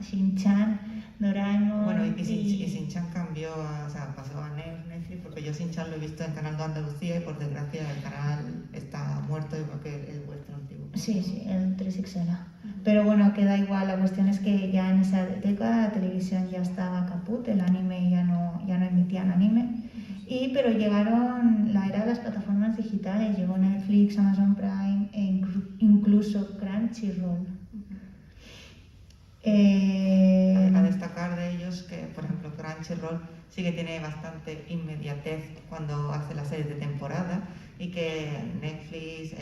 Shin-Chan, Doraemon... Bueno, y Shin-Chan cambió, o sea, pasó a Netflix, porque yo Shin-Chan lo he visto en Canal 2 Andalucía y por desgracia el canal está muerto igual que el vuestro antiguo. Sí, el 3XL. Pero bueno, queda igual, la cuestión es que ya en esa década la televisión ya estaba caput, el anime ya no emitían anime. Pero llegaron la era de las plataformas digitales, llegó Netflix, Amazon Prime e incluso Crunchyroll. A destacar de ellos que, por ejemplo, Crunchyroll sí que tiene bastante inmediatez cuando hace las series de temporada y que Netflix,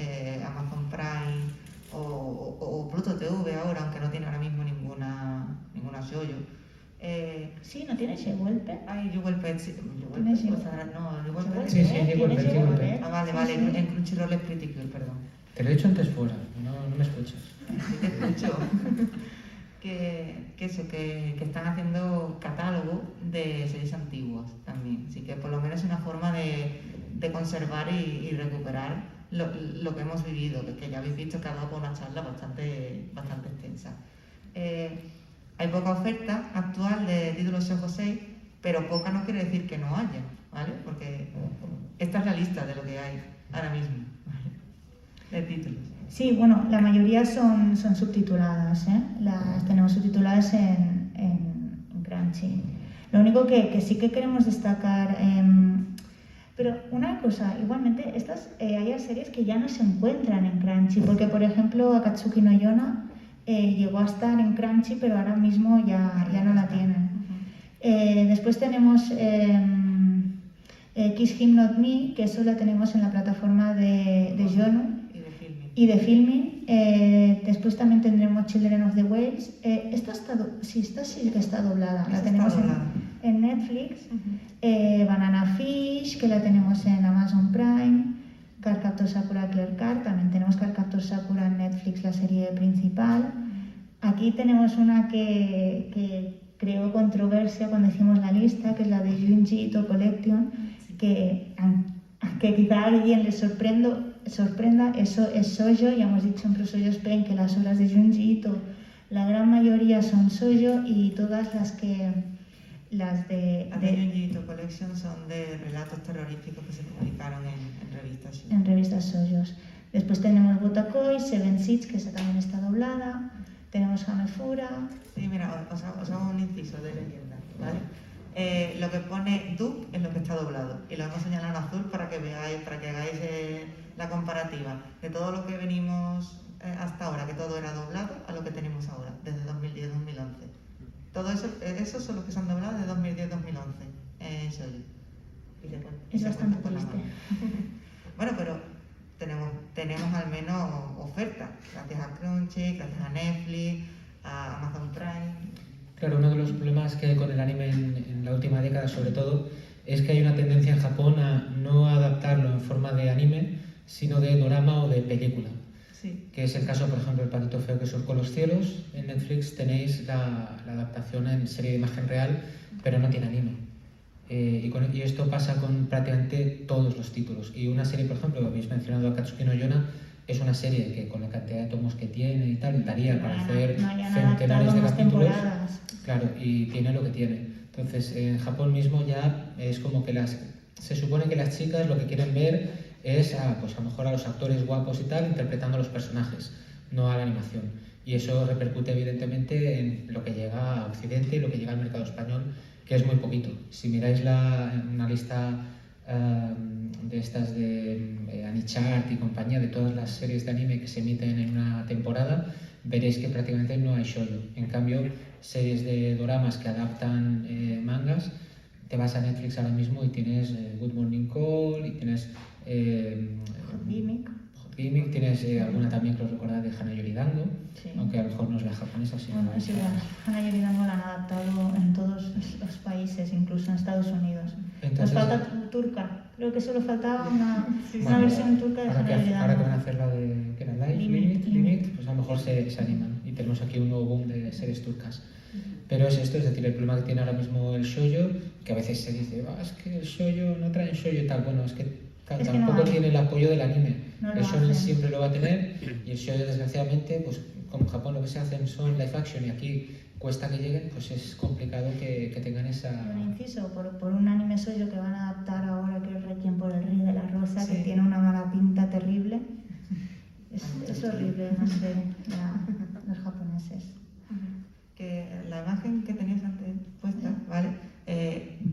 Amazon Prime o Pluto TV ahora, aunque no tiene ahora mismo ninguna shoujo. Sí, ¿no tiene Shewelpe? Ay, Jewelpet, sí. ¿Tiene Sí, Sí, Jewelpet. Vale, en Crunchyroll es Pretty Cure, perdón. Te lo he dicho antes fuera, no me escuchas. Sí te escucho. que están haciendo catálogo de series antiguas también. Así que por lo menos es una forma de conservar y recuperar lo que hemos vivido, que ya habéis visto que ha dado por una charla bastante extensa. Hay poca oferta actual de títulos Shoujo 6, pero poca no quiere decir que no haya, ¿vale? Porque esta es la lista de lo que hay ahora mismo, ¿vale? De títulos. Sí, bueno, la mayoría son subtituladas, ¿eh? Las tenemos subtituladas en Crunchy. Lo único que sí que queremos destacar, pero una cosa, igualmente, hay series que ya no se encuentran en Crunchy, porque por ejemplo Akatsuki no Yona llegó a estar en Crunchy, pero ahora mismo ya no la tienen. Después tenemos Kiss Him Not Me, que eso la tenemos en la plataforma de Yono y de Filmin. Después también tendremos Children of the Whales. Esta sí que está doblada, la tenemos en Netflix. Banana Fish, que la tenemos en Amazon Prime. Cardcaptor Sakura Clear Card, también tenemos Cardcaptor Sakura en Netflix, la serie principal. Aquí tenemos una que creó controversia cuando hicimos la lista, que es la de Junji Ito Collection, que quizá a alguien le sorprenda, eso es shoujo. Ya hemos dicho en Shoujo Spain que las obras de Junji Ito, la gran mayoría son shoujo, y todas las que las de Las de Junji Ito Collection son de relatos terroríficos que se publicaron en revistas shoujo. en revistas shoujos. Después tenemos Wotakoi, Seven Seeds, que esa también está doblada. Tenemos Hamefura. Sí, mira, os hago un inciso de leyenda, ¿vale? Lo que pone dub es lo que está doblado y lo hemos señalado en azul para que veáis, para que hagáis la comparativa de todo lo que venimos hasta ahora, que todo era doblado, a lo que tenemos ahora, desde 2010-2011. Todo eso, esos son los que se han doblado de 2010-2011 en shoujo. Es bastante triste. Bueno, pero tenemos al menos oferta, gracias a Crunchy, gracias a Netflix, a Amazon Prime. Claro, uno de los problemas que hay con el anime en la última década, sobre todo, es que hay una tendencia en Japón a no adaptarlo en forma de anime, sino de dorama o de película. Sí. Que es el caso, por ejemplo, El patito feo que surcó los cielos. En Netflix tenéis la adaptación en serie de imagen real, pero no tiene anime. Y esto pasa con prácticamente todos los títulos. Y una serie, por ejemplo, habéis mencionado Akatsuki no Yona, es una serie que con la cantidad de tomos que tiene y tal, daría para hacer centenares de capítulos. Claro, y tiene lo que tiene. Entonces, en Japón mismo ya es como que se supone que las chicas lo que quieren ver es pues a lo mejor a los actores guapos y tal interpretando a los personajes, no a la animación. Y eso repercute evidentemente en lo que llega a Occidente y lo que llega al mercado español, que es muy poquito. Si miráis una lista de estas de Anichart y compañía, de todas las series de anime que se emiten en una temporada, veréis que prácticamente no hay shoujo. En cambio, series de doramas que adaptan mangas, te vas a Netflix ahora mismo y tienes Good Morning Call y tienes Hot Gimmick. Tienes alguna también que os recordáis de Hana Yoridango, Sí. aunque a lo mejor no es la japonesa, sino Bueno, es igual. Hana Yoridango la han adaptado en todos los países, incluso en Estados Unidos. Entonces, Nos falta turca. Creo que solo faltaba una bueno, versión turca de ahora Hana que van a Yoridango. hacer la de que era Live, Limit, pues a lo mejor se animan y tenemos aquí un nuevo boom de series turcas. Pero es esto, es decir, el problema que tiene ahora mismo el shoujo, que a veces se dice, es que el shoujo no trae shoujo y tal. Bueno, es que tampoco no tiene el apoyo del anime. No lo Eso hacen. siempre lo va a tener y el shoujo, desgraciadamente, pues como en Japón lo que se hacen son live action y aquí cuesta que lleguen, pues es complicado que tengan esa... Un inciso por un anime shoujo que van a adaptar ahora, que es Requiem por el Rey de la Rosa, Sí. que tiene una mala pinta terrible. Es horrible, no sé, los japoneses. Que la imagen que tenías antes puesta, ¿vale?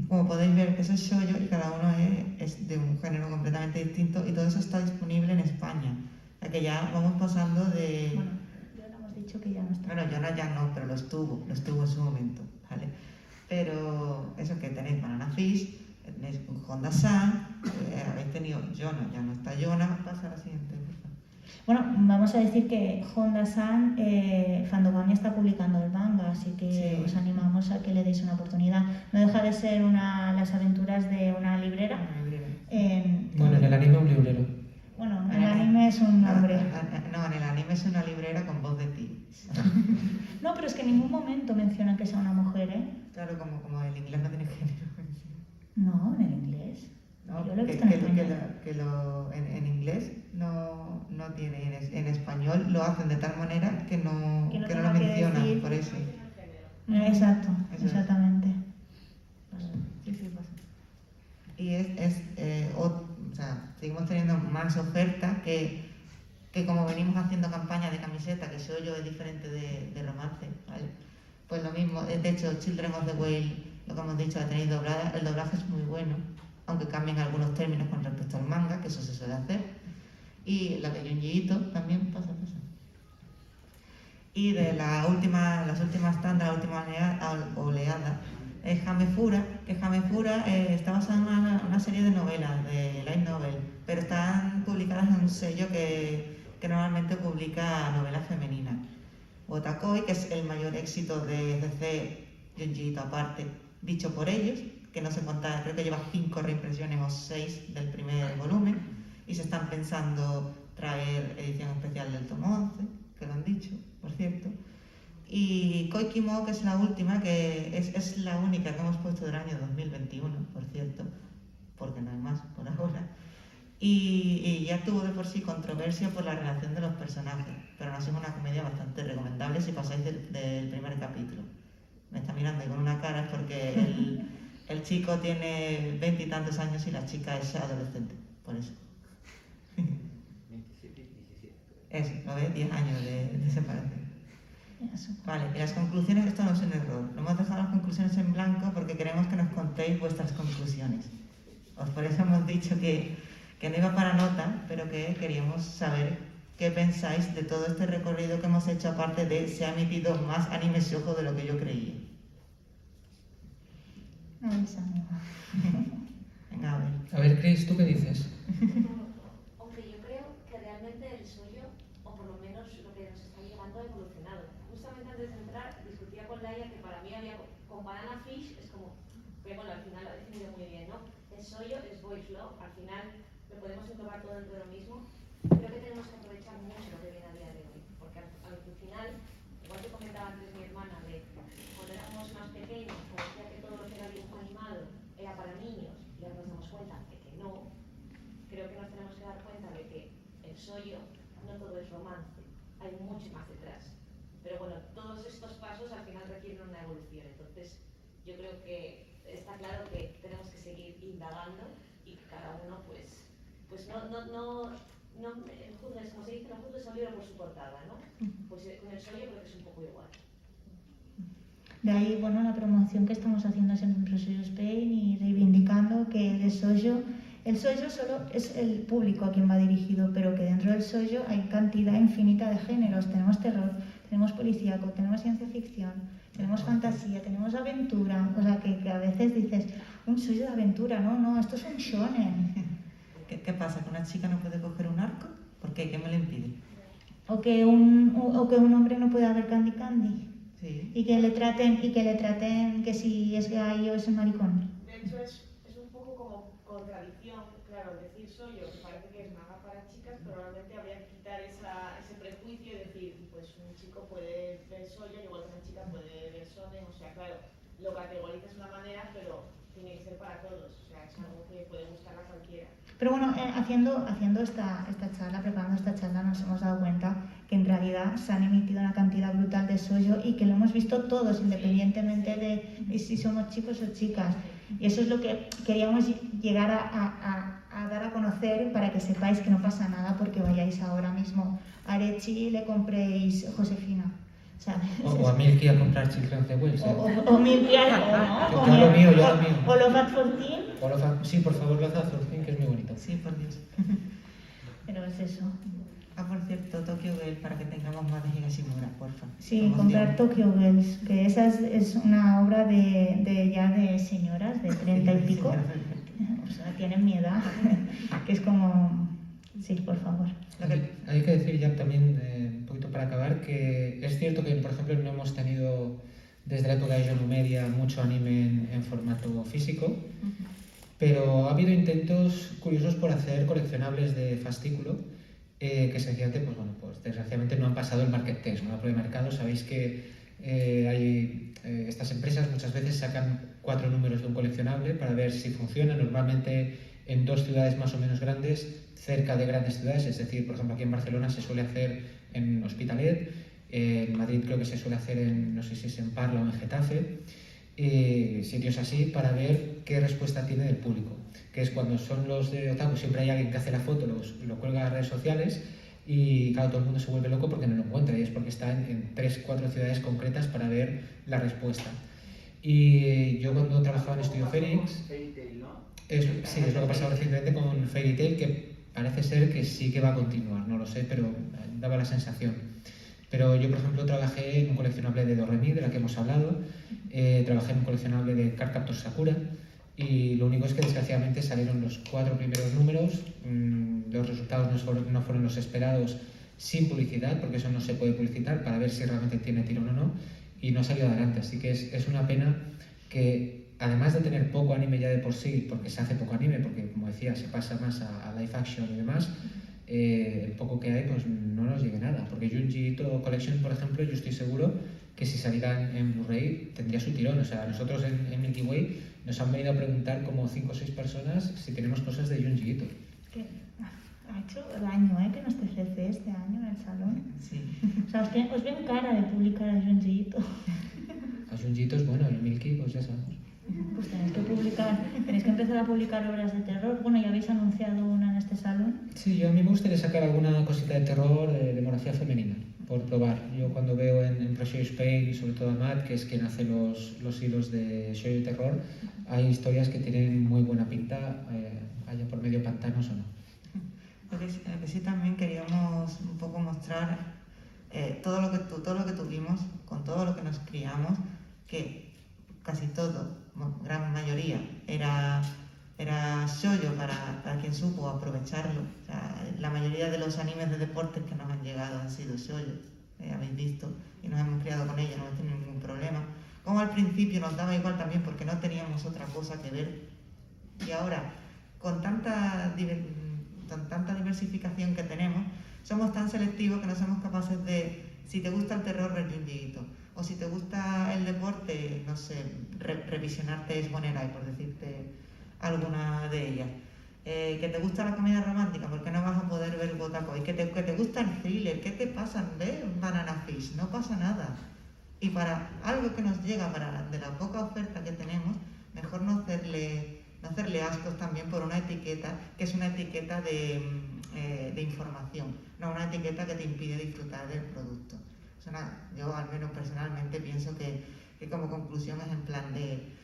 Como podéis ver, eso es shoujo y cada uno es de un género completamente distinto y todo eso está disponible en España. O sea que ya vamos pasando de... Bueno, ya le hemos dicho que ya no está. Bueno, Yona ya no, pero lo estuvo en su momento, ¿vale? Pero eso que tenéis Banana Fish, tenéis un Honda Sun, habéis tenido Yona, ya no está Yona, pasa a la siguiente, por favor. Bueno, vamos a decir que Honda-san, Fandogami está publicando el manga, así que Sí. os animamos a que le deis una oportunidad. No deja de ser las aventuras de una librera. Bueno, en el anime un librero. Bueno, en el anime es un hombre. No, en el anime es una librera con voz de ti. No, pero es que en ningún momento mencionan que sea una mujer, ¿eh? Claro, como el inglés no tiene género. No, en el inglés. No, Yo lo he que, visto en que, español. en inglés no tiene, en español lo hacen de tal manera que no lo tenga que mencionan, decir. por eso. Exacto, Eso es. exactamente. Sí, pasa. Y o sea, seguimos teniendo más ofertas que como venimos haciendo campañas de camiseta, que shoujo es diferente de romance, ¿vale? Pues lo mismo, de hecho, Children of the Whale, lo que hemos dicho, la tenéis doblada, el doblaje es muy bueno, aunque cambien algunos términos con respecto al manga, que eso se suele hacer. Y la de Junji Ito también pasa. Y de las últimas tandas, la última oleada, es Hamefura, que Hamefura está basada en una serie de novelas, de light novel, pero están publicadas en un sello que normalmente publica novelas femeninas. Wotakoi, que es el mayor éxito de DC, Junji Ito aparte, dicho por ellos, que no se cuenta, creo que lleva 5 reimpresiones o 6 del primer volumen, y se están pensando traer edición especial del tomo 11, que lo han dicho, por cierto. Y Koikimo, que es la última, que es la única que hemos puesto del año 2021, por cierto, porque no hay más por ahora. Y ya tuvo de por sí controversia por la relación de los personajes, pero aún así es una comedia bastante recomendable si pasáis del primer capítulo. me está mirando con una cara es porque el chico tiene 20 y tantos años y la chica es adolescente, por eso. 27 y 17. Eso, ¿lo ves? 10 años de separación. Eso. Vale, y las conclusiones, esto no es un error. Hemos dejado las conclusiones en blanco porque queremos que nos contéis vuestras conclusiones. Por eso hemos dicho que no iba para nota, pero que queríamos saber qué pensáis de todo este recorrido que hemos hecho, aparte de se ha emitido más anime shoujo de lo que yo creía. No es ánimo. Venga, a ver. A ver, Chris, ¿tú qué dices? Aunque yo creo que realmente el suyo, o por lo menos lo que nos está llegando, ha evolucionado. Justamente antes de entrar, discutía con Laia que para mí había con Banana Fish, es como, pero bueno, al final lo ha definido muy bien, ¿no? Es Soyo, es Boys Love, al final lo podemos englobar todo dentro de lo mismo. Creo que tenemos que aprovechar mucho lo que viene a día de hoy, porque al final, igual que comentaba antes mi hermana, de cuando éramos más pequeños, parecía que todo lo que era dibujo animado era para niños, y ahora nos damos cuenta de que no. Creo que nos tenemos que dar cuenta de que el Soyo no todo es romance, hay mucho más detrás. Pero bueno, todos estos pasos al final requieren una evolución, entonces yo creo que está claro que tenemos que seguir indagando y que cada uno pues no juzgues, como se dice, no juzgues un libro por su portada, ¿no? Pues con el Soyo creo que es un poco igual. De ahí, bueno, la promoción que estamos haciendo siempre en Soyo Spain y reivindicando que el Soyo solo es el público a quien va dirigido, pero que dentro del Soyo hay cantidad infinita de géneros. Tenemos terror, tenemos policíaco, tenemos ciencia ficción, tenemos fantasía, tenemos aventura. O sea, que a veces dices, un Soyo de aventura, no, esto es un shonen. ¿Qué pasa? ¿Que una chica no puede coger un arco? ¿Por qué? ¿Qué me lo impide? O que un hombre no puede haber Candy Candy. Sí. Y que le traten que si es gay o es maricón. De hecho, es un poco como contradicción, claro, decir Soyo, que parece que es manga para chicas, pero realmente habría que quitar ese prejuicio y decir, pues un chico puede ver Soyo, igual que una chica puede ver shonen, o sea, claro, lo categorizas de una manera, pero tiene que ser para todos, o sea, es algo que puede gustar a cualquiera. Pero bueno, haciendo esta charla, preparando esta charla, nos hemos dado cuenta que en realidad se han emitido una cantidad brutal de Soyo y que lo hemos visto todos, independientemente de si somos chicos o chicas. Y eso es lo que queríamos llegar a dar a conocer para que sepáis que no pasa nada porque vayáis ahora mismo a Arechi y le compréis Josefina. ¿Sabes? O a Milky a comprar Children of the Wells. O Milky, ¿no? Yo lo mío. O Love at 14. Sí, por favor, Love at 14, que es muy bonito. Sí, por Dios. Pero es eso. Por cierto, Tokyo Girl, para que tengamos más de Higashimura, porfa. Sí, Promoción. comprar Tokyo Girls, que esa es una obra de señoras de 30 y pico. O sea, tienen mi edad, que es como... Sí, por favor. Hay que decir ya también, un poquito para acabar, que es cierto que, por ejemplo, no hemos tenido desde la época de Yono Media mucho anime en formato físico, pero ha habido intentos curiosos por hacer coleccionables de fascículo, que sencillamente, pues desgraciadamente no han pasado el market test, ¿no? La prueba de mercado. Sabéis que estas empresas muchas veces sacan 4 números de un coleccionable para ver si funciona, normalmente en 2 ciudades más o menos grandes, cerca de grandes ciudades, es decir, por ejemplo, aquí en Barcelona se suele hacer en Hospitalet, en Madrid creo que se suele hacer no sé si es en Parla o en Getafe, sitios así para ver qué respuesta tiene del público, que es cuando son los de Otaku, siempre hay alguien que hace la foto, lo cuelga a las redes sociales y claro, todo el mundo se vuelve loco porque no lo encuentra y es porque está en 3-4 ciudades concretas para ver la respuesta. Y yo cuando trabajaba en Estudio Fénix, sí, es lo que ha pasado recientemente con Fairy Tail, que parece ser que sí que va a continuar, no lo sé, pero daba la sensación. Pero yo, por ejemplo, trabajé en un coleccionable de Doremi, de la que hemos hablado, trabajé en un coleccionable de Cardcaptor Sakura, y lo único es que desgraciadamente salieron los 4 primeros números, los resultados no fueron los esperados sin publicidad, porque eso no se puede publicitar para ver si realmente tiene tirón o no, y no salió adelante, así que es una pena que, además de tener poco anime ya de por sí, porque se hace poco anime, porque como decía, se pasa más a live action y demás, el poco que hay pues no nos llegue nada, porque Junji Ito Collection, por ejemplo, yo estoy seguro que si saliera en Blu-ray tendría su tirón. O sea, nosotros en Milky Way nos han venido a preguntar como 5 o 6 personas si tenemos cosas de Junji Ito. Que ha hecho daño, que no esté CC este año en el salón. Sí. O sea, os ven cara de publicar a Junji Ito. A Junjitos, bueno, y Milky, pues ya sabemos. Pues tenéis que empezar a publicar obras de terror. Bueno, ya habéis anunciado una en este salón. Sí, a mí me gustaría sacar alguna cosita de terror de demografía femenina, por probar. Yo cuando veo en Pressure Spain y sobre todo a Matt, que es quien hace los hilos de show de terror, hay historias que tienen muy buena pinta, haya por medio pantanos o no. Lo que sí también queríamos un poco mostrar todo lo que tuvimos, con todo lo que nos criamos, que casi todo, gran mayoría, era shoujo para quien supo aprovecharlo. O sea, la mayoría de los animes de deportes que nos han llegado han sido shoujo, habéis visto, y nos hemos criado con ellos, no hemos tenido ningún problema. Como al principio nos daba igual también porque no teníamos otra cosa que ver. Y ahora, con tanta diversificación que tenemos, somos tan selectivos que no somos capaces de, si te gusta el terror, ver Junjiito, o si te gusta el deporte, no sé, revisionarte Ace Monerai, por decirte alguna de ellas. Que te gusta la comedia romántica, porque no vas a poder ver Botacoy. Que te gusta el thriller, ¿qué te pasa? ¿Ves Banana Fish? No pasa nada. Y para algo que nos llega, de la poca oferta que tenemos, mejor no hacerle ascos también por una etiqueta que es una etiqueta de información, no una etiqueta que te impide disfrutar del producto. O sea, yo al menos personalmente pienso que como conclusión es en plan de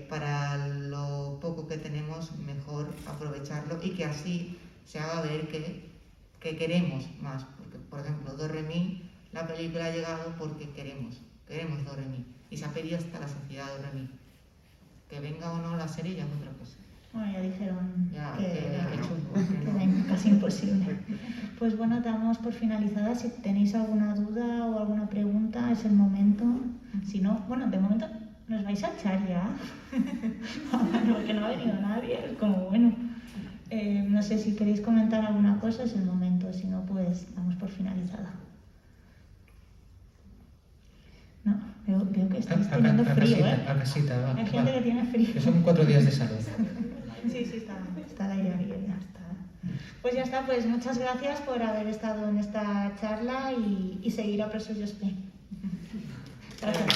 para lo poco que tenemos mejor aprovecharlo y que así se haga ver que queremos más, porque por ejemplo Do Re Mi, la película ha llegado porque queremos Do Re Mi y se ha pedido hasta la sociedad Do Re Mi. Que venga o no la serie ya es otra cosa. Bueno, ya dijeron que chungo. era casi imposible. Pues bueno, damos por finalizada. Si tenéis alguna duda o alguna pregunta, es el momento. Si no, bueno, de momento nos vais a echar ya. Porque no ha venido nadie. Es como, bueno, no sé si queréis comentar alguna cosa, es el momento. Si no, pues damos por finalizada. No, veo que estáis teniendo frío, ¿eh? A casita, va. Hay gente que tiene frío. Que son 4 días de salud. Sí, está el aire bien, ya está. Pues ya está, pues muchas gracias por haber estado en esta charla y seguir a Pressure Spain. Gracias.